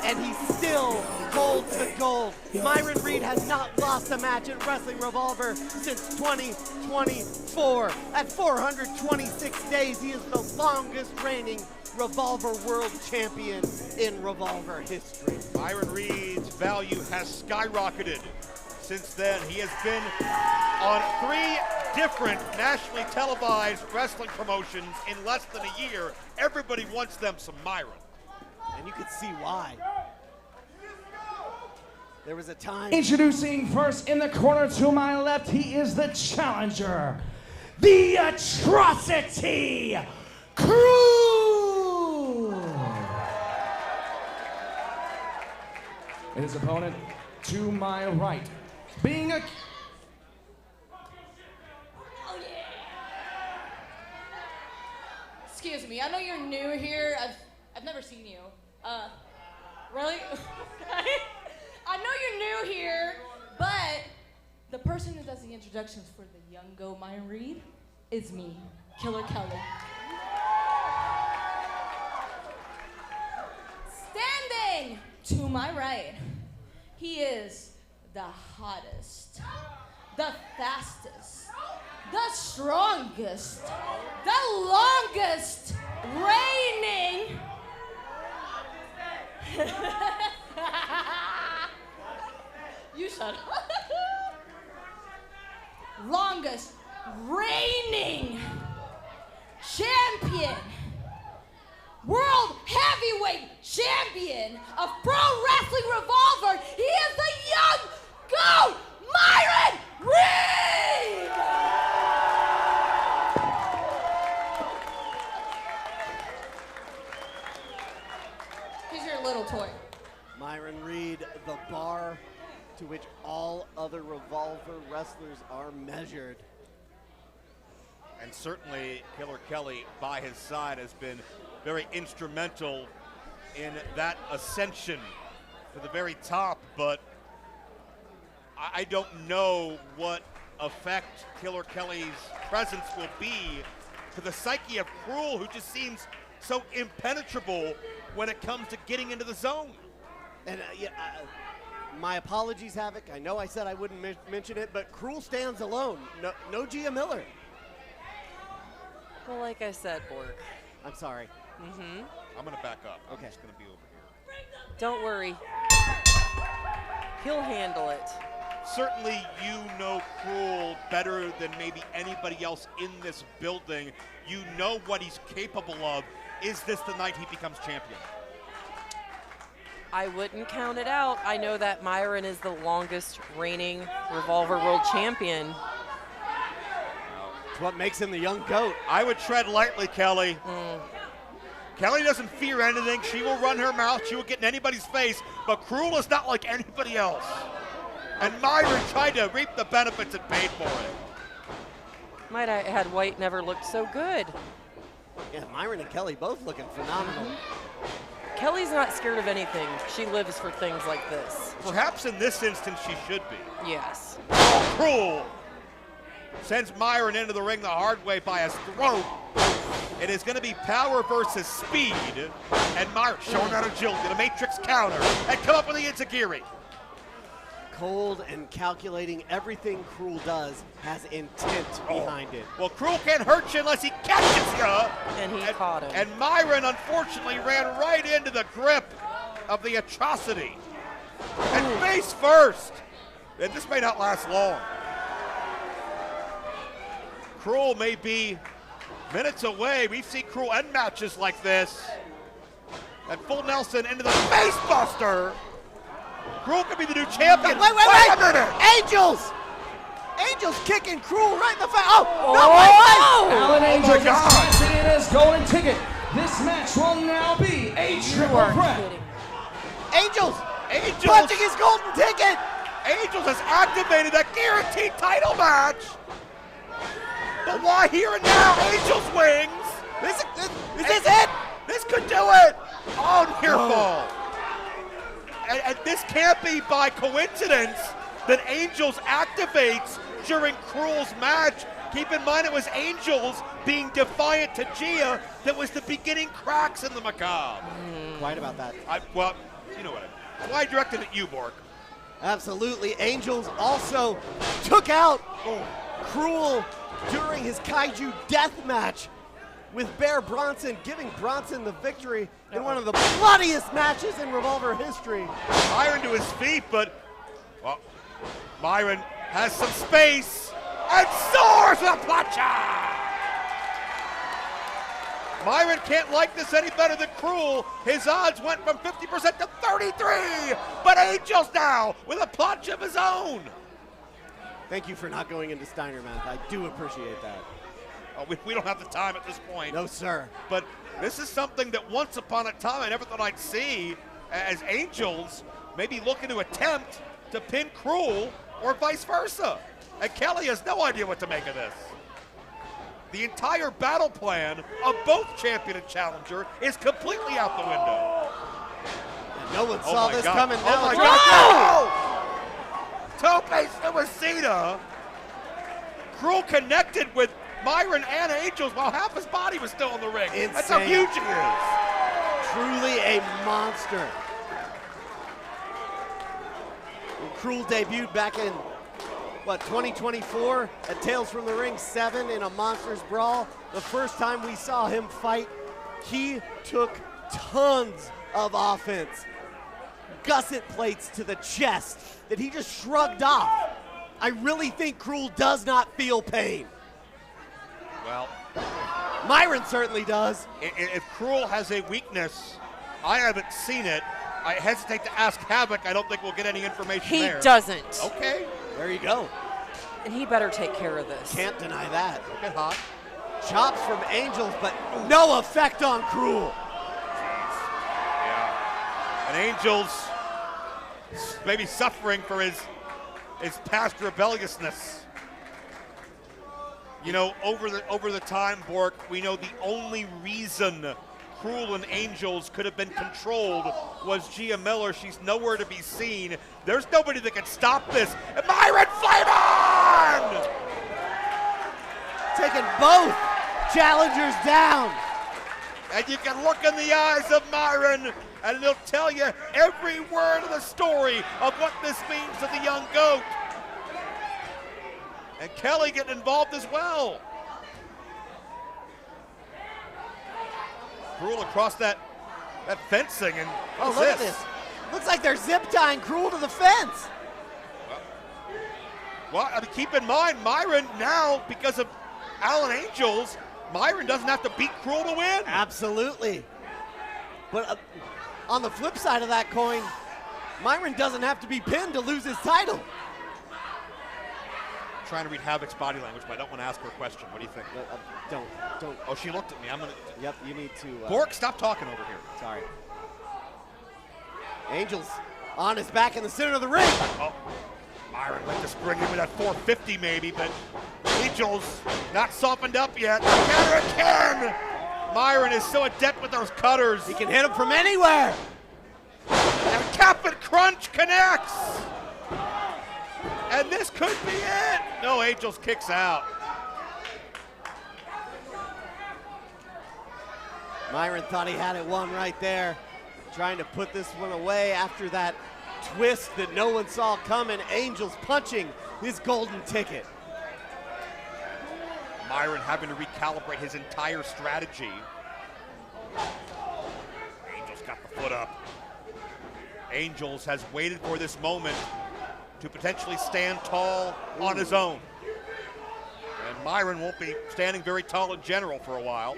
and he still holds the gold. Myron Reed has not lost a match in Wrestling Revolver since 2024. At 426 days, he is the longest reigning Revolver World Champion in Revolver history. Myron Reed's value has skyrocketed since then. He has been on 3 different nationally televised wrestling promotions in less than a year. Everybody wants them some Myron. And you can see why. There was a time. Introducing first in the corner to my left, he is the challenger, the atrocity, Krule. And his opponent to my right, being a... Excuse me, I know you're new here. I've never seen you. Really? I know you're new here, but the person who does the introductions for the young go Myron Reed is me, Killer Kelly. Standing to my right, he is the hottest, the fastest, the strongest, the longest reigning you shut up. Longest reigning champion, world heavyweight heavyweight champion of Pro Wrestling Revolver, he is the young GOAT, Myron Reed! Here's your little toy. Myron Reed, the bar to which all other Revolver wrestlers are measured. And certainly Killer Kelly by his side has been very instrumental in that ascension to the very top, but I don't know what effect Killer Kelly's presence will be to the psyche of Krule, who just seems so impenetrable when it comes to getting into the zone. And my apologies, Havoc. I know I said I wouldn't mention it, but Krule stands alone. No Gia Miller. Well, like I said, Borg. I'm sorry. I'm going to back up. Okay. I'm just going to be over here. Don't worry. He'll handle it. Certainly you know Krule better than maybe anybody else in this building. You know what he's capable of. Is this the night he becomes champion? I wouldn't count it out. I know that Myron is the longest reigning Revolver World Champion. It's what makes him the young GOAT. I would tread lightly, Kelly. Kelly doesn't fear anything. She will run her mouth. She will get in anybody's face. But Krule is not like anybody else. And Myron tried to reap the benefits and paid for it. Might I add, White never looked so good. Yeah, Myron and Kelly both looking phenomenal. Kelly's not scared of anything. She lives for things like this. Perhaps in this instance she should be. Yes. Krule sends Myron into the ring the hard way by his throat. It is going to be power versus speed. And Myron showing that agility, the Matrix counter, and come up with the Enziguri. Cold and calculating, everything Krule does has intent behind it. Well, Krule can't hurt you unless he catches you. And he caught him. And Myron, unfortunately, ran right into the grip of the atrocity. And face first. And this may not last long. Krule may be minutes away. We've seen Krule end matches like this. And full Nelson into the face buster. Krule could be the new champion. Wait a minute! Angels! Angels kicking Krule right in the face. Alan Angels is cashing in his golden ticket. This match will now be a triple threat. Angels punching his golden ticket. Angels has activated a guaranteed title match. But why here and now? Angels wings. Is this it? This could do it. Oh, near fall. And this can't be by coincidence that Angels activates during Krule's match. Keep in mind it was Angels being defiant to Gia that was the beginning cracks in the macabre. Right about that. Well, you know what I mean. That's why I directed at you, Bork. Absolutely. Angels also took out Krule during his Kaiju death match with Bear Bronson, giving Bronson the victory in one of the bloodiest matches in Revolver history. Myron to his feet, but well, Myron has some space and soars with a plancha. Myron can't like this any better than Krule. His odds went from 50% to 33, but Angels now with a plancha of his own. Thank you for not going into Steiner math. I do appreciate that. We don't have the time at this point. No, sir. But this is something that once upon a time I never thought I'd see, as Angels maybe looking to attempt to pin Krule or vice versa. And Kelly has no idea what to make of this. The entire battle plan of both champion and challenger is completely out the window. And no one saw this coming. Oh my God. Tope Suicida. Krule connected with Myron and Angels while half his body was still in the ring. Insane. That's how huge he is. Truly a monster. When Krule debuted back in, 2024 at Tales from the Ring 7 in a Monsters Brawl. The first time we saw him fight, he took tons of offense. Gusset plates to the chest that he just shrugged off. I really think Krule does not feel pain. Well, Myron certainly does. If Krule has a weakness, I haven't seen it. I hesitate to ask Havoc. I don't think we'll get any information He there. doesn't. Okay. There you go. And he better take care of this. Can't deny that. Don't get hot. Chops from Angels, but no effect on Krule. Yeah. And Angels maybe suffering for his past rebelliousness. You know, over the time, Bork, we know the only reason Krule and Angels could have been controlled was Gia Miller. She's nowhere to be seen. There's nobody that can stop this. And Myron Flame On! Taking both challengers down. And you can look in the eyes of Myron, and he'll tell you every word of the story of what this means to the young GOAT. And Kelly getting involved as well. Krule across that fencing, and Oh, look at this. Looks like they're zip tying Krule to the fence. Well, I mean, keep in mind, Myron now, because of Alan Angels, Myron doesn't have to beat Krule to win. Absolutely. But on the flip side of that coin, Myron doesn't have to be pinned to lose his title. I'm trying to read Havoc's body language, but I don't want to ask her a question. What do you think? Don't. Oh, she looked at me. I'm gonna. Yep, you need to. Bork, stop talking over here. Sorry. Angels on his back in the center of the ring. Oh, Myron went to spring him with that 450 maybe, but Angels not softened up yet. Counter again! Myron is so adept with those cutters. He can hit him from anywhere. And Captain Crunch connects. And this could be it. No, Angels kicks out. Myron thought he had it won right there. Trying to put this one away after that twist that no one saw coming. Angels punching his golden ticket. Myron having to recalibrate his entire strategy. Angels got the foot up. Angels has waited for this moment to potentially stand tall on his own. And Myron won't be standing very tall in general for a while.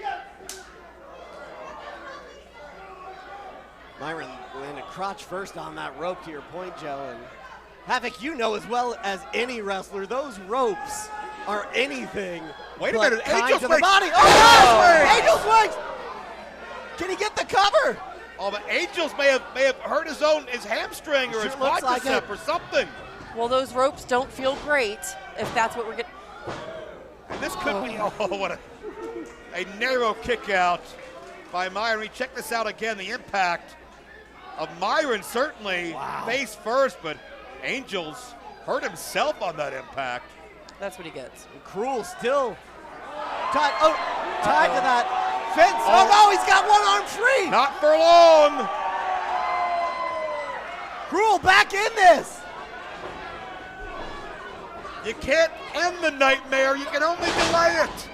Myron landed crotch first on that rope, to your point, Joe. And Havoc, you know as well as any wrestler, those ropes are anything. Wait a but minute, kind Angels to the wings. body. Oh, Angels wings! Can he get the cover? Oh, but Angels may have hurt his hamstring or his Sure looks like quadricep it. or something. Well, those ropes don't feel great if that's what we're getting. And this could be, what a narrow kick out by Myron. Check this out again, the impact of Myron certainly face first, but Angels hurt himself on that impact. That's what he gets. And Krule still tied to that fence. Oh no, he's got one arm free. Not for long. Krule back in this. You can't end the nightmare, you can only delay it.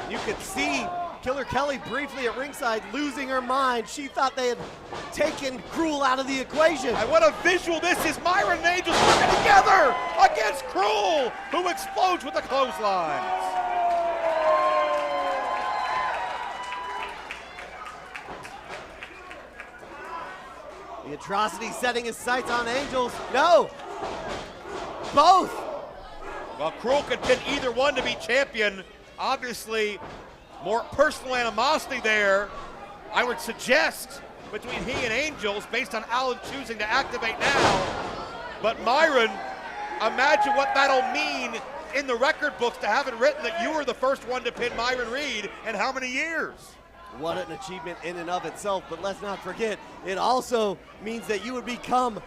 You could see Killer Kelly briefly at ringside losing her mind. She thought they had taken Krule out of the equation. And what a visual this is. Myron and Angels working together against Krule, who explodes with the clotheslines. The Atrocity setting his sights on Angels. No, both. Well, Krule could pin either one to be champion. Obviously, more personal animosity there, I would suggest, between he and Angels, based on Alan choosing to activate now. But Myron, imagine what that'll mean in the record books to have it written that you were the first one to pin Myron Reed in how many years? What an achievement in and of itself, but let's not forget, it also means that you would become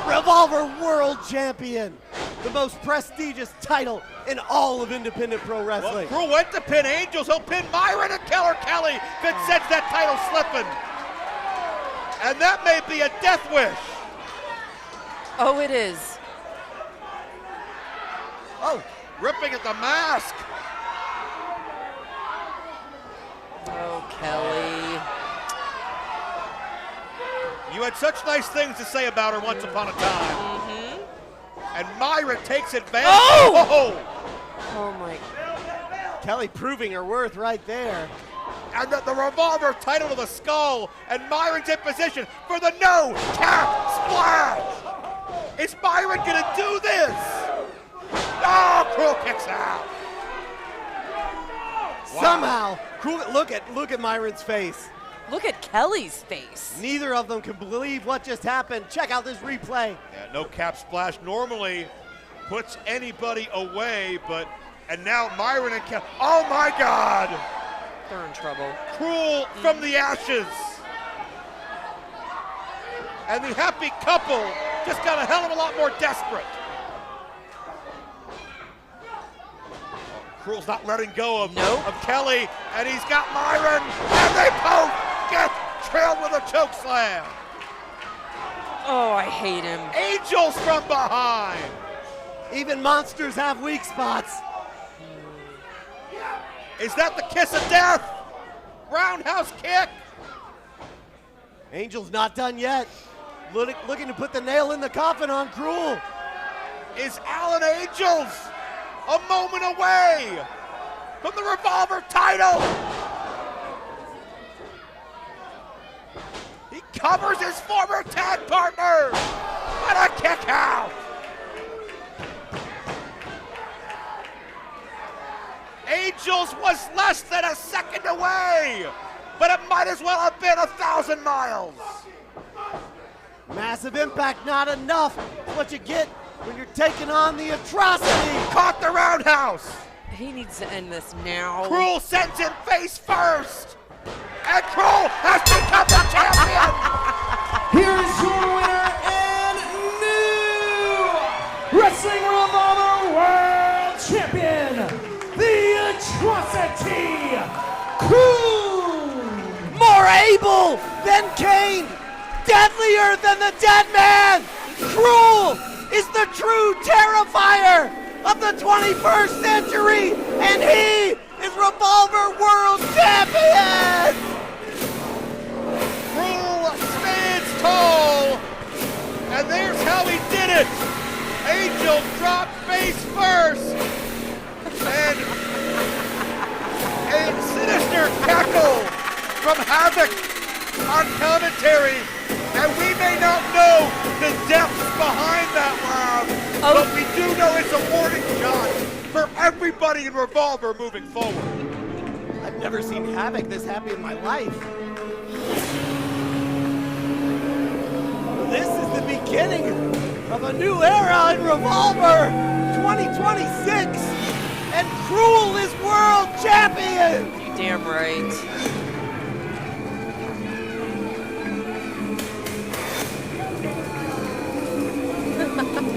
Revolver World Champion, the most prestigious title in all of independent pro wrestling. Well, Krule went to pin Angels, he'll pin Myron and Killer Kelly if it sends that title slipping. And that may be a death wish. Oh, it is. Oh, ripping at the mask. Oh, Kelly. You had such nice things to say about her once upon a time. Mm-hmm. And Myron takes advantage. Oh! Oh, my. Kelly proving her worth right there. And the Revolver title to the skull, and Myron's in position for the no tap splash. Is Myron gonna do this? Oh, Krule kicks out. Wow. Somehow, Krule, look at Myron's face. Look at Kelly's face. Neither of them can believe what just happened. Check out this replay. Yeah, no cap splash normally puts anybody away, and now Myron and Kelly. Oh my God! They're in trouble. Krule from the ashes. And the happy couple just got a hell of a lot more desperate. Krule's not letting go of Kelly, and he's got Myron, and they both get trailed with a choke slam. Oh, I hate him. Angels from behind. Even monsters have weak spots. Is that the kiss of death? Roundhouse kick. Angel's not done yet. Looking to put the nail in the coffin on Krule. Is Alan Angels a moment away from the Revolver title? He covers his former tag partner. What a kick out. Angels was less than a second away, but it might as well have been 1,000 miles. Massive impact, not enough. It's what you get when you're taking on the atrocity. Caught the roundhouse. He needs to end this now. Krule sends him face first. And Krule has become the champion. Here is your winner and new Wrestling Revolver World Champion, the Atrocity, Krule. More able than Kane, deadlier than the Dead Man. Krule is the true terrifier of the 21st century, and he is Revolver World Champion. Krule stands tall, and there's how he did it. Angel dropped face first, and a sinister cackle from Havoc on commentary, and we may not know the depths behind that laugh, but we do know it's a warning shot for everybody in Revolver moving forward. I've never seen Havoc this happy in my life. This is the beginning of a new era in Revolver 2026, and Krule is world champion. You damn right.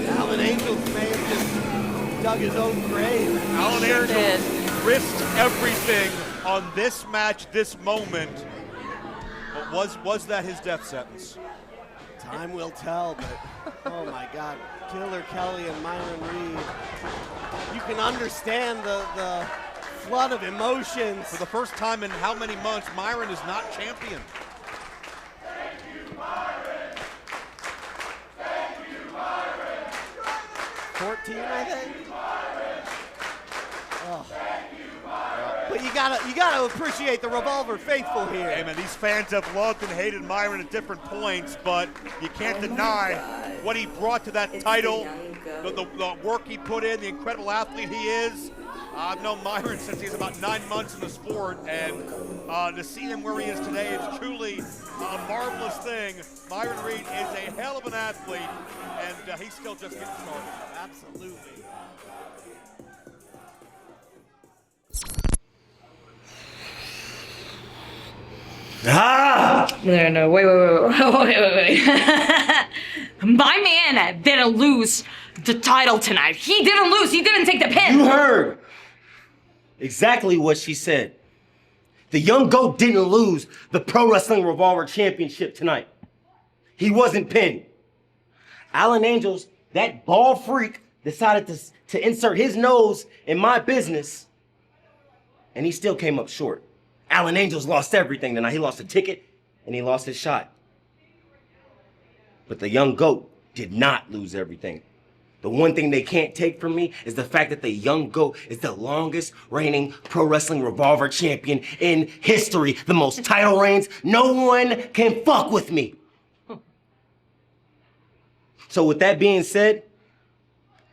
Alan Angels may have just dug his own grave. Alan Angels risked everything on this match, this moment. But was that his death sentence? Time will tell, but oh my God, Killer Kelly and Myron Reed. You can understand the flood of emotions. For the first time in how many months, Myron is not champion. 14, I think. Oh. But you gotta appreciate the Revolver faithful here. Hey man, these fans have loved and hated Myron at different points, but you can't deny what he brought to that title, the work he put in, the incredible athlete he is. I've known Myron since he's about 9 months in the sport, and to see him where he is today is truly a marvelous thing. Myron Reed is a hell of an athlete, and he's still just getting started. Absolutely. No, wait. My man didn't lose the title tonight. He didn't lose. He didn't take the pin. You heard exactly what she said. The young GOAT didn't lose the Pro Wrestling Revolver Championship tonight. He wasn't pinned. Alan Angels, that bald freak, decided to insert his nose in my business, and he still came up short. Alan Angels lost everything tonight. He lost a ticket, and he lost his shot. But the young GOAT did not lose everything. The one thing they can't take from me is the fact that the young GOAT is the longest reigning pro wrestling Revolver champion in history. The most title reigns. No one can fuck with me. So with that being said,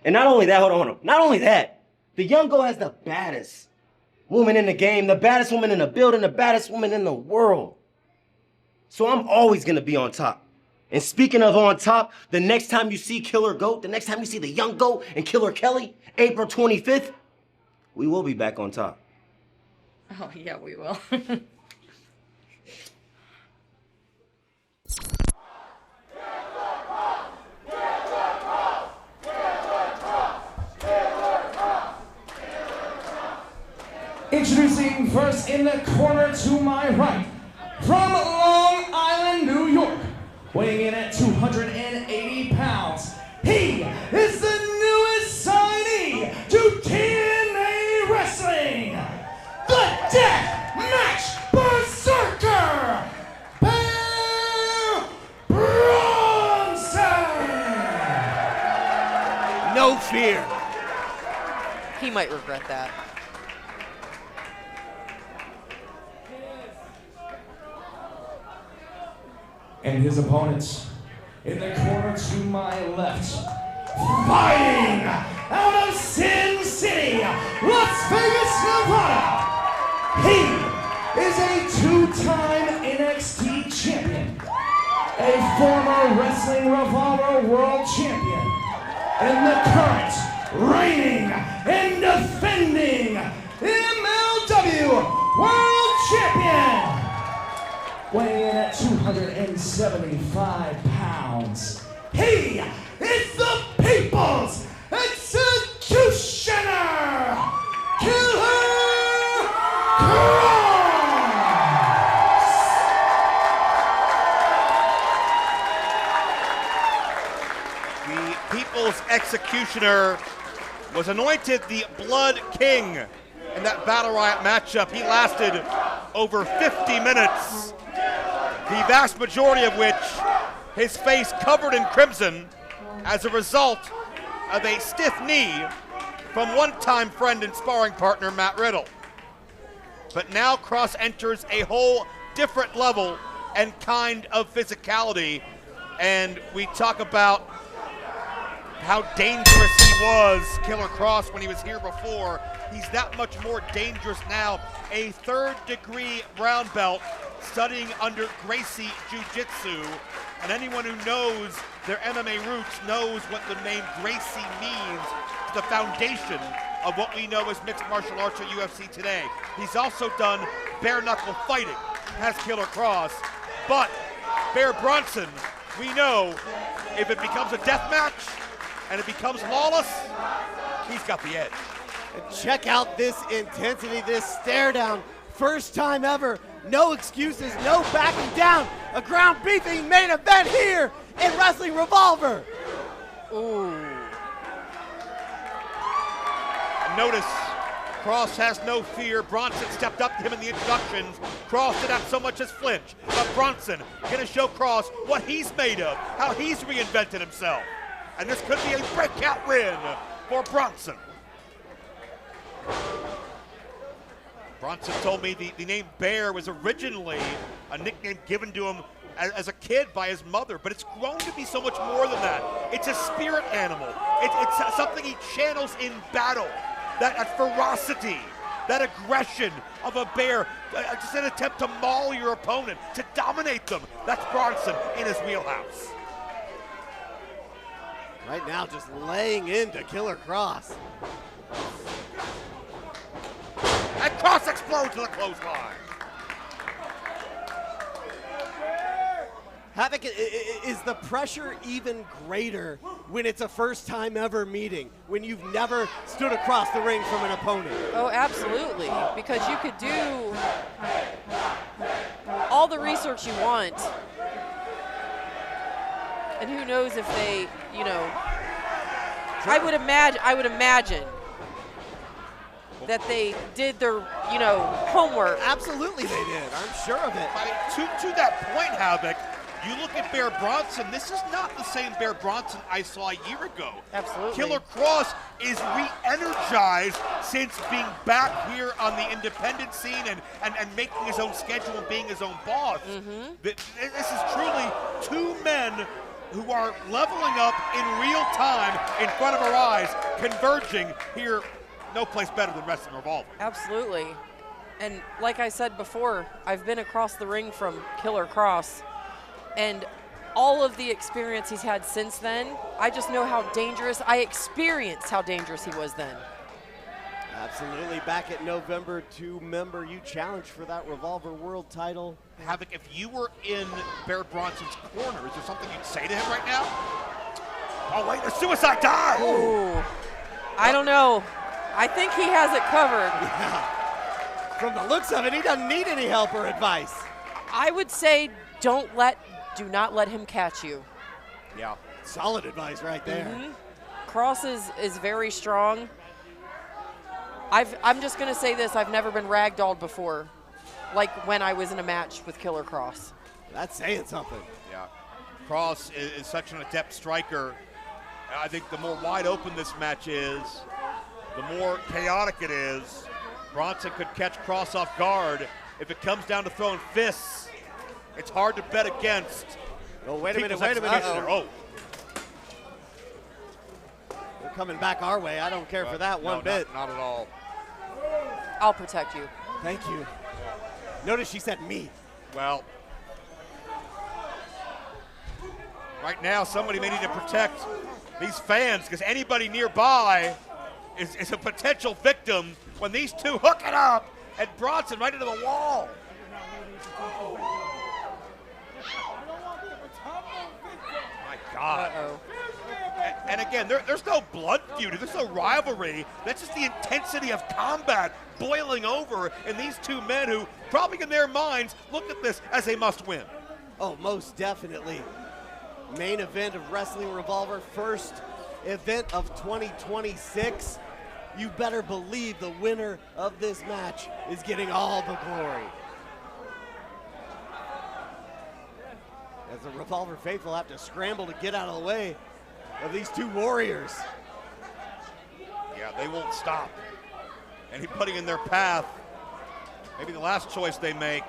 and not only that, hold on. Not only that, the young GOAT has the baddest woman in the game, the baddest woman in the building, the baddest woman in the world. So I'm always gonna be on top. And speaking of on top, the next time you see Killer GOAT, the next time you see the young GOAT and Killer Kelly, April 25th, we will be back on top. Oh, yeah, we will. Introducing first in the corner to my right, from Long Island, New York, weighing in at 280 pounds, he is the newest signee to TNA Wrestling, the Death Match Berserker, Bear Bronson! No fear. He might regret that. And his opponents in the corner to my left, fighting out of Sin City, Las Vegas, Nevada. He is a two-time NXT champion, a former Wrestling Revolver World Champion, and the current reigning and defending MLW World Champion. Weighing in at 275 pounds, he is the People's Executioner, Killer Kross! The People's Executioner was anointed the Blood King in that Battle Riot matchup. He lasted over 50 minutes. The vast majority of which his face covered in crimson as a result of a stiff knee from one-time friend and sparring partner Matt Riddle. But now Kross enters a whole different level and kind of physicality, and we talk about how dangerous he was, Killer Kross, when he was here before. He's that much more dangerous now. A third-degree brown belt, studying under Gracie Jiu-Jitsu, and anyone who knows their MMA roots knows what the name Gracie means to the foundation of what we know as mixed martial arts or UFC today. He's also done bare-knuckle fighting, has Killer Kross, but Bear Bronson, we know if it becomes a death match and it becomes lawless, he's got the edge. And check out this intensity, this stare down. First time ever, no excuses, no backing down. A ground beefing main event here in Wrestling Revolver. Ooh. And notice, Kross has no fear. Bronson stepped up to him in the introductions. Kross did not so much as flinch, but Bronson gonna show Kross what he's made of, how he's reinvented himself. And this could be a breakout win for Bronson. Bronson told me the name Bear was originally a nickname given to him as a kid by his mother, but it's grown to be so much more than that. It's a spirit animal. It's something he channels in battle. That ferocity, that aggression of a bear, just an attempt to maul your opponent, to dominate them. That's Bronson in his wheelhouse. Right now, just laying into Killer Kross. And Kross explodes to the clothesline. Havoc, is the pressure even greater when it's a first time ever meeting, when you've never stood across the ring from an opponent? Oh, absolutely, because you could do all the research you want, and who knows if they, you know, I would imagine that they did their, you know, homework. Absolutely they did, I'm sure of it. I mean, to that point, Havoc, You look at Bear Bronson, this is not the same Bear Bronson I saw a year ago. Absolutely. Killer Kross is re-energized since being back here on the independent scene and making his own schedule and being his own boss. This is truly two men who are leveling up in real time in front of our eyes, converging here. No place better than Wrestling Revolver. Absolutely. And like I said before, I've been across the ring from Killer Kross, and all of the experience he's had since then, I just know how dangerous, I experienced how dangerous he was then. Absolutely. Back at November 2, member, you challenged for that Revolver World title. Havoc, if you were in Bear Bronson's corner, is there something you'd say to him right now? Oh, wait, the suicide dive! Ooh, I don't know. I think he has it covered. Yeah. From the looks of it, he doesn't need any help or advice. I would say do not let him catch you. Yeah, solid advice right there. Kross is very strong. I'm just gonna say this, I've never been ragdolled before, like when I was in a match with Killer Kross. That's saying something. Yeah, Kross is such an adept striker. I think the more wide open this match is, the more chaotic it is. Bronson could catch Kross off guard. If it comes down to throwing fists, it's hard to bet against. Oh, wait a minute. Oh. They're coming back our way. I don't care for that one bit. Not at all. I'll protect you. Thank you. Notice she said me. Well, right now somebody may need to protect these fans because anybody nearby is a potential victim when these two hook it up and Bronson right into the wall. My God. And again, there's no blood feud, there's no rivalry. That's just the intensity of combat boiling over in these two men who probably in their minds look at this as a must win. Oh, most definitely. Main event of Wrestling Revolver, first event of 2026. You better believe the winner of this match is getting all the glory. As the Revolver faithful have to scramble to get out of the way of these two warriors. Yeah, they won't stop. Anybody in their path, maybe the last choice they make.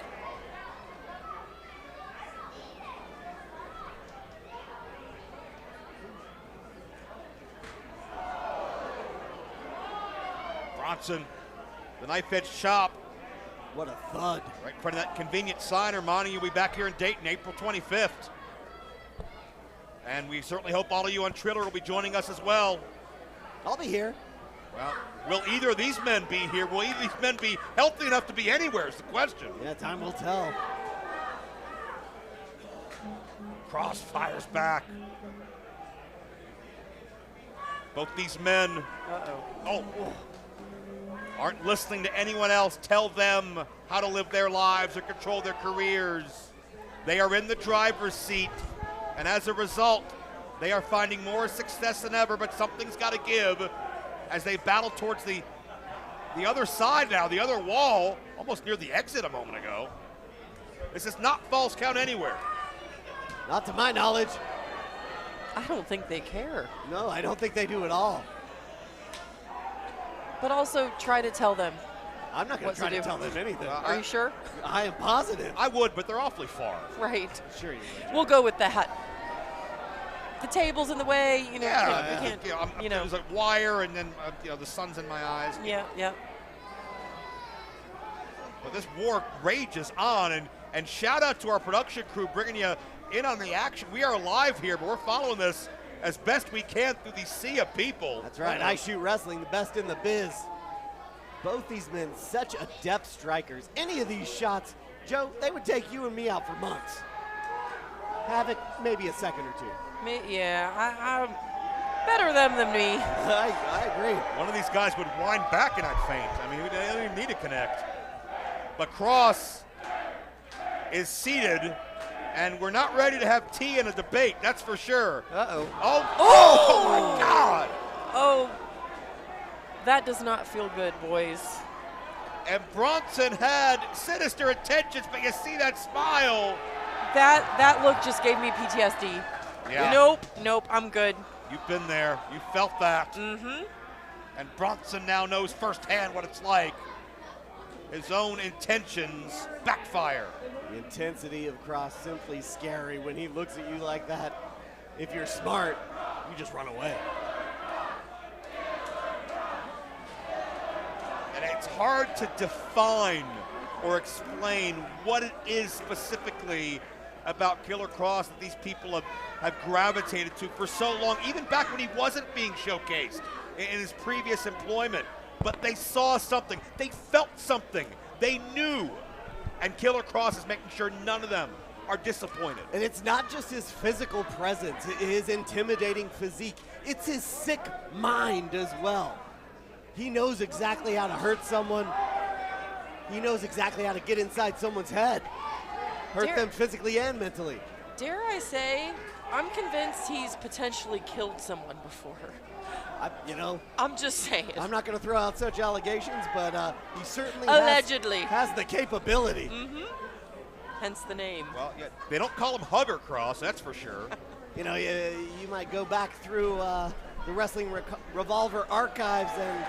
Bronson, the knife-edge chop. What a thud. Right in front of that convenient sign reminding you we'll be back here in Dayton, April 25th. And we certainly hope all of you on Triller will be joining us as well. I'll be here. Well, will either of these men be here? Will either of these men be healthy enough to be anywhere is the question. Yeah, time will tell. Kross fires back. Both these men aren't listening to anyone else tell them how to live their lives or control their careers. They are in the driver's seat, and as a result, they are finding more success than ever, but something's got to give as they battle towards the other side now, the other wall, almost near the exit a moment ago. This is not false count anywhere. Not to my knowledge. I don't think they care. No, I don't think they do at all. But also try to tell them. I'm not going to try to tell them anything. Are you sure? I am positive. I would, but they're awfully far. Right. Sure you would. We'll go with that. The table's in the way, you know. Yeah, we can't, there's a wire, and then the sun's in my eyes. Yeah. But this war rages on, and shout out to our production crew bringing you in on the action. We are live here, but we're following this as best we can through the sea of people. That's right. I Shoot Wrestling, the best in the biz. Both these men, such adept strikers. Any of these shots, Joe, they would take you and me out for months. Havoc, maybe a second or two. I'm better them than me. I agree. One of these guys would wind back in that feint. I mean, they don't even need to connect. But Kross is seated, and we're not ready to have tea in a debate, that's for sure. Uh-oh. Oh my God! Oh, that does not feel good, boys. And Bronson had sinister intentions, but you see that smile. That look just gave me PTSD. Yeah. Nope, I'm good. You've been there. You felt that. Mm-hmm. And Bronson now knows firsthand what it's like. His own intentions backfire. The intensity of Kross simply scary. When he looks at you like that, if you're smart, you just run away. And it's hard to define or explain what it is specifically about Killer Kross that these people have gravitated to for so long, even back when he wasn't being showcased in his previous employment. But they saw something, they felt something, they knew. And Killer Kross is making sure none of them are disappointed. And it's not just his physical presence, his intimidating physique, it's his sick mind as well. He knows exactly how to hurt someone. He knows exactly how to get inside someone's head. Hurt them physically and mentally. Dare I say, I'm convinced he's potentially killed someone before. I'm just saying. I'm not going to throw out such allegations, but he certainly allegedly has the capability. Mm-hmm. Hence the name. Well, yeah, they don't call him Hugger Kross, that's for sure. You might go back through the Wrestling Revolver archives and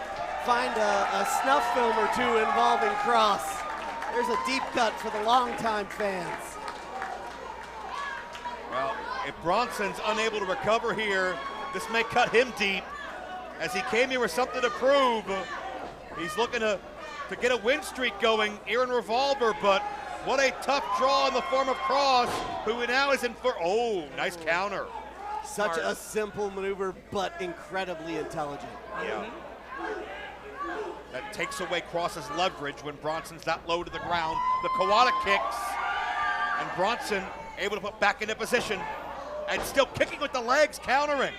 find a snuff film or two involving Kross. There's a deep cut for the longtime fans. Well, if Bronson's unable to recover here, this may cut him deep, as he came here with something to prove. He's looking to get a win streak going here in Revolver, but what a tough draw in the form of Kross, who now is in for, nice counter. Such a simple maneuver, but incredibly intelligent. Yeah. That takes away Kross's leverage when Bronson's not low to the ground. The Kawada kicks, and Bronson able to put back into position, and still kicking with the legs, countering.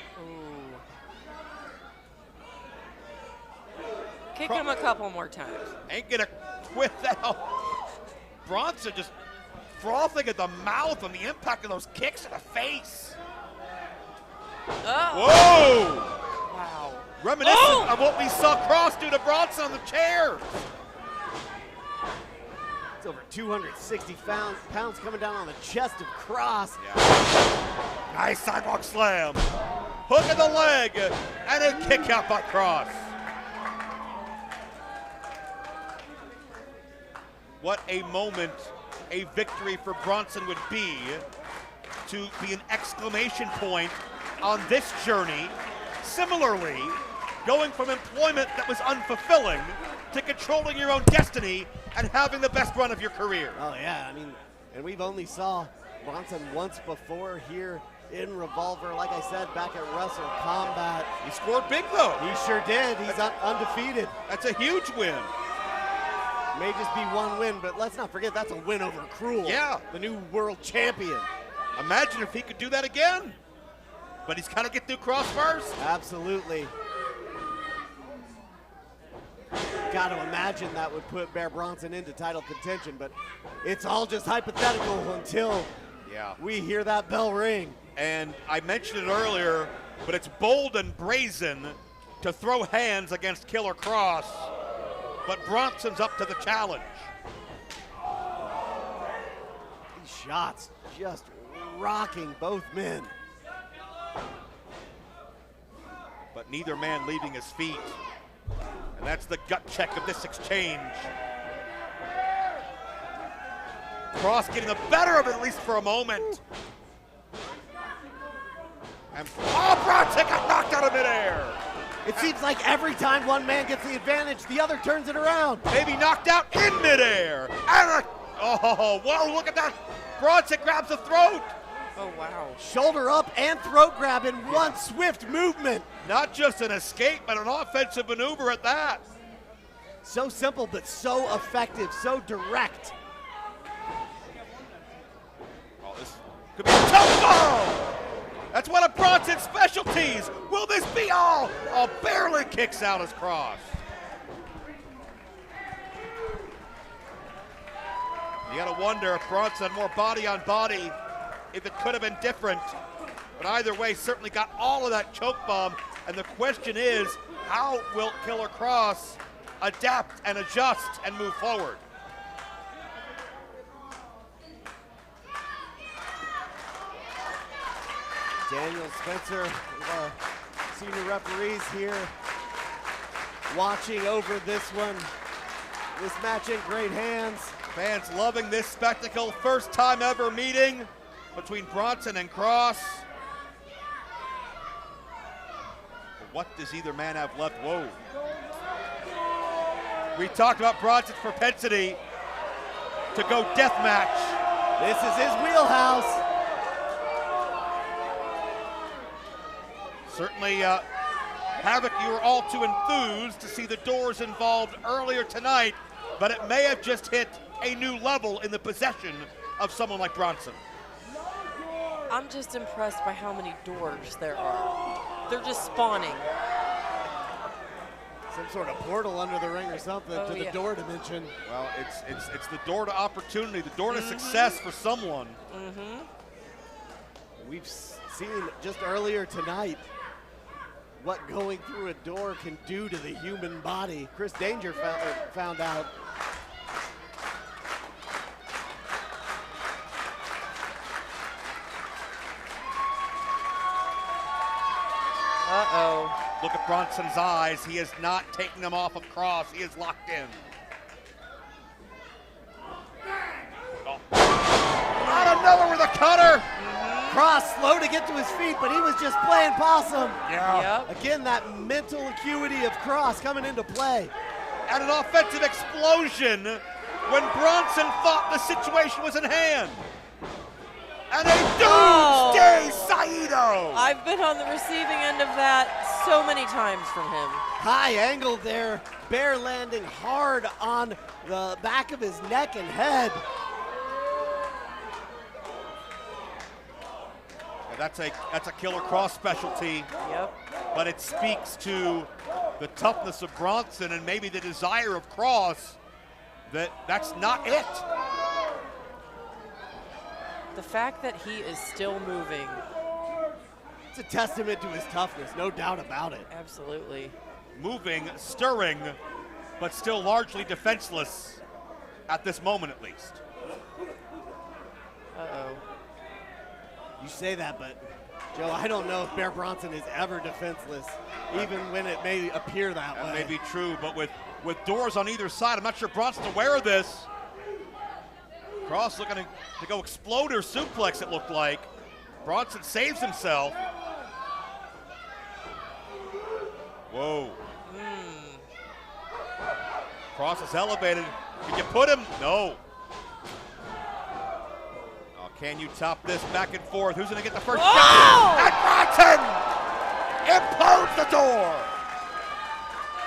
Kick him a couple more times. Ain't gonna quit that. Bronson just frothing at the mouth on the impact of those kicks in the face. Oh. Whoa! Wow. Reminiscent of what we saw Kross do to Bronson on the chair. It's over 260 pounds coming down on the chest of Kross. Yeah. Nice sidewalk slam. Hook of the leg, and a kick out by Kross. What a moment a victory for Bronson would be, to be an exclamation point on this journey. Similarly, going from employment that was unfulfilling to controlling your own destiny and having the best run of your career. Oh yeah, and we've only saw Bronson once before here in Revolver, like I said, back at Wrestle Combat. He scored big though. He sure did, he's undefeated. That's a huge win. May just be one win, but let's not forget that's a win over Krule. Yeah. The new world champion. Imagine if he could do that again. But he's got to get through Kross first. Absolutely. Got to imagine that would put Bear Bronson into title contention, but it's all just hypothetical until we hear that bell ring. And I mentioned it earlier, but it's bold and brazen to throw hands against Killer Kross. But Bronson's up to the challenge. These shots just rocking both men. But neither man leaving his feet. And that's the gut check of this exchange. Kross getting the better of it, at least for a moment. And Bronson got knocked out of midair. It seems like every time one man gets the advantage, the other turns it around. Maybe knocked out in midair. And well, look at that. Bronson grabs the throat. Oh, wow. Shoulder up and throat grab in one swift movement. Not just an escape, but an offensive maneuver at that. So simple, but so effective, so direct. Oh, this could be a tough ball. That's one of Bronson's specialties. Will this be all? Oh, barely kicks out his Kross. You gotta wonder if Bronson had more body on body, if it could have been different. But either way, certainly got all of that choke bomb. And the question is, how will Killer Kross adapt and adjust and move forward? Daniel Spencer, senior referees here, watching over this one. This match in great hands. Fans loving this spectacle. First time ever meeting between Bronson and Kross. What does either man have left? Whoa. We talked about Bronson's propensity to go deathmatch. This is his wheelhouse. Certainly, Havoc, you were all too enthused to see the doors involved earlier tonight, but it may have just hit a new level in the possession of someone like Bronson. I'm just impressed by how many doors there are. They're just spawning. Some sort of portal under the ring or something to the door dimension. Well, it's the door to opportunity, the door to success for someone. We've seen just earlier tonight what going through a door can do to the human body. Chris Danger found out. Uh-oh. Look at Bronson's eyes. He is not taking them off of Kross. He is locked in. Oh. Out of nowhere with a cutter. Kross slow to get to his feet, but he was just playing possum. Yeah. Yep. Again, that mental acuity of Kross coming into play. And an offensive explosion when Bronson thought the situation was in hand. And a doomsday Saito! I've been on the receiving end of that so many times from him. High angle there, bear landing hard on the back of his neck and head. Yeah, that's a Killer Kross specialty. Yep. But it speaks to the toughness of Bronson and maybe the desire of Kross that's not it. The fact that he is still moving. It's a testament to his toughness, no doubt about it. Absolutely. Moving, stirring, but still largely defenseless at this moment at least. Uh-oh. You say that, but Joe, I don't know if Bear Bronson is ever defenseless, even when it may appear that way. That may be true, but with doors on either side, I'm not sure Bronson's aware of this. Kross looking to go explode or suplex, it looked like. Bronson saves himself. Whoa. Kross is elevated. Can you put him? No. Oh, can you top this back and forth? Who's going to get the first shot? And Bronson implodes the door.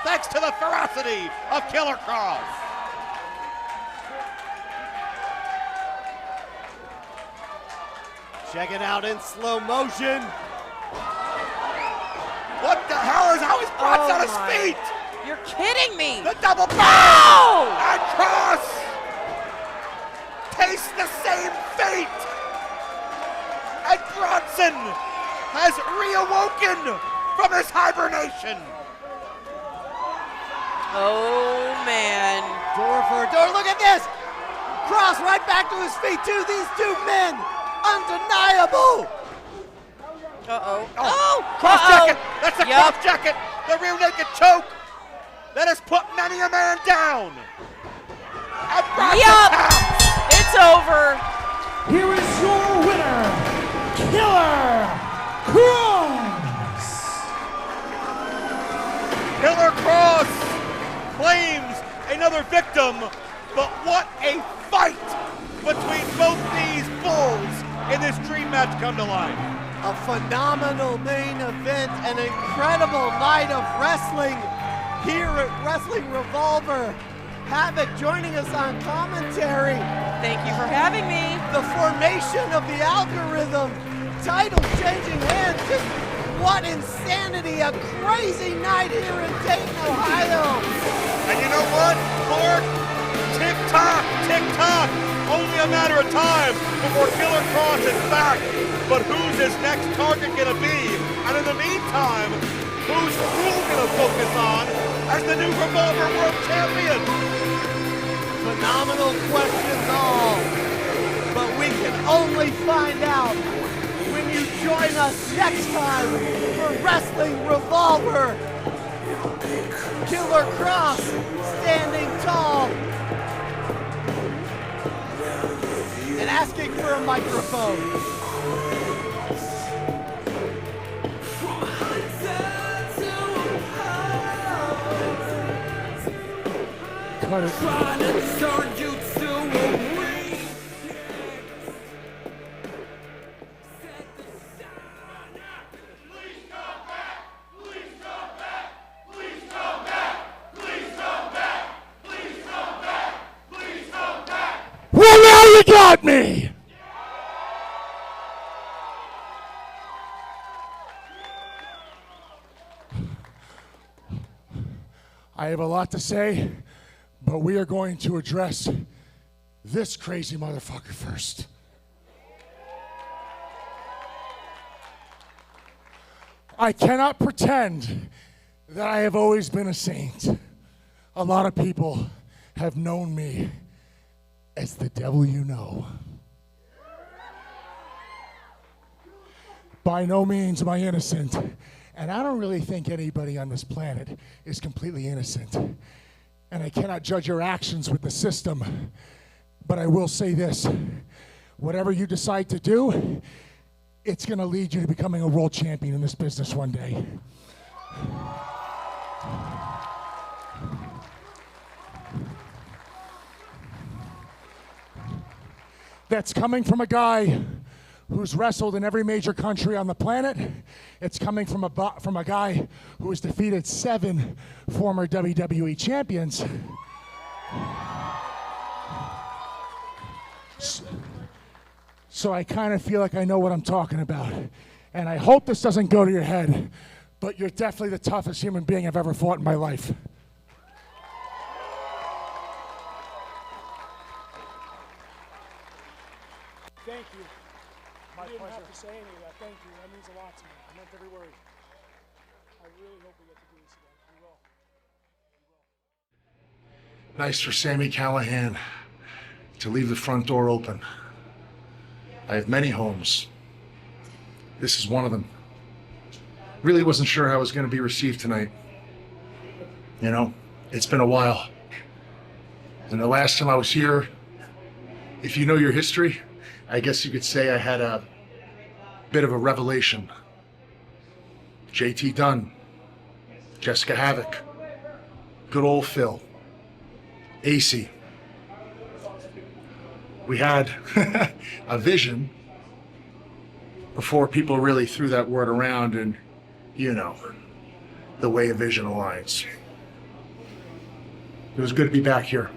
Thanks to the ferocity of Killer Kross. Check it out in slow motion. What the hell is how he's Bronson on his feet? You're kidding me. The double No! pound! And Kross tastes the same fate. And Bronson has reawoken from his hibernation. Oh, man. Door for a door. Look at this. Kross right back to his feet, too. These two men. Undeniable! Uh-oh. Oh! Cross jacket! That's a cross jacket! The rear naked choke! That has put many a man down! And It's over! Here is your winner, Killer Kross! Killer Kross claims another victim, but what a fight between both these bulls in this dream match come to life. A phenomenal main event, an incredible night of wrestling here at Wrestling Revolver. Havoc joining us on commentary. Thank you for having me. The formation of the algorithm, titles changing hands, just what insanity, a crazy night here in Dayton, Ohio. And you know what, Mark? Tick-tock, tick-tock. Only a matter of time before Killer Kross is back. But who's his next target gonna be? And in the meantime, who's Krule gonna focus on as the new Revolver World Champion? Phenomenal questions all. But we can only find out when you join join us next time for Wrestling Revolver. Killer Kross standing tall and asking for a microphone. Cut it. Trying to turn you to a weed. Well, now you got me! I have a lot to say, but we are going to address this crazy motherfucker first. I cannot pretend that I have always been a saint. A lot of people have known me as the devil you know. By no means am I innocent, and I don't really think anybody on this planet is completely innocent. And I cannot judge your actions with the system, but I will say this. Whatever you decide to do, it's gonna lead you to becoming a world champion in this business one day. That's coming from a guy who's wrestled in every major country on the planet. It's coming from a guy who has defeated 7 former WWE champions. So I kind of feel like I know what I'm talking about. And I hope this doesn't go to your head, but you're definitely the toughest human being I've ever fought in my life. Thank you. My pleasure. You didn't have to say any of that. Thank you. That means a lot to me. I meant every word. I really hope we get to do this again. We will. Nice for Sami Callihan to leave the front door open. I have many homes. This is one of them. Really wasn't sure how I was going to be received tonight. You know, it's been a while. And the last time I was here, if you know your history, I guess you could say I had a bit of a revelation. JT Dunn, Jessica Havoc, good old Phil, AC. We had a vision before people really threw that word around, and you know, the way a vision aligns. It was good to be back here.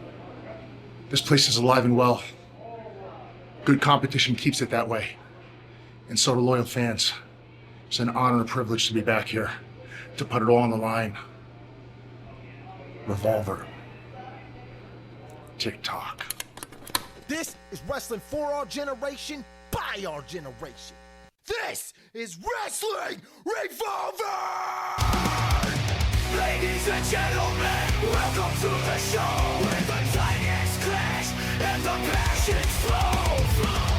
This place is alive and well. Good competition keeps it that way. And so do loyal fans. It's an honor and a privilege to be back here, to put it all on the line. Revolver. TikTok. This is wrestling for our generation, by our generation. This is Wrestling Revolver! Ladies and gentlemen, welcome to the show, where the titans clash and the passions flow.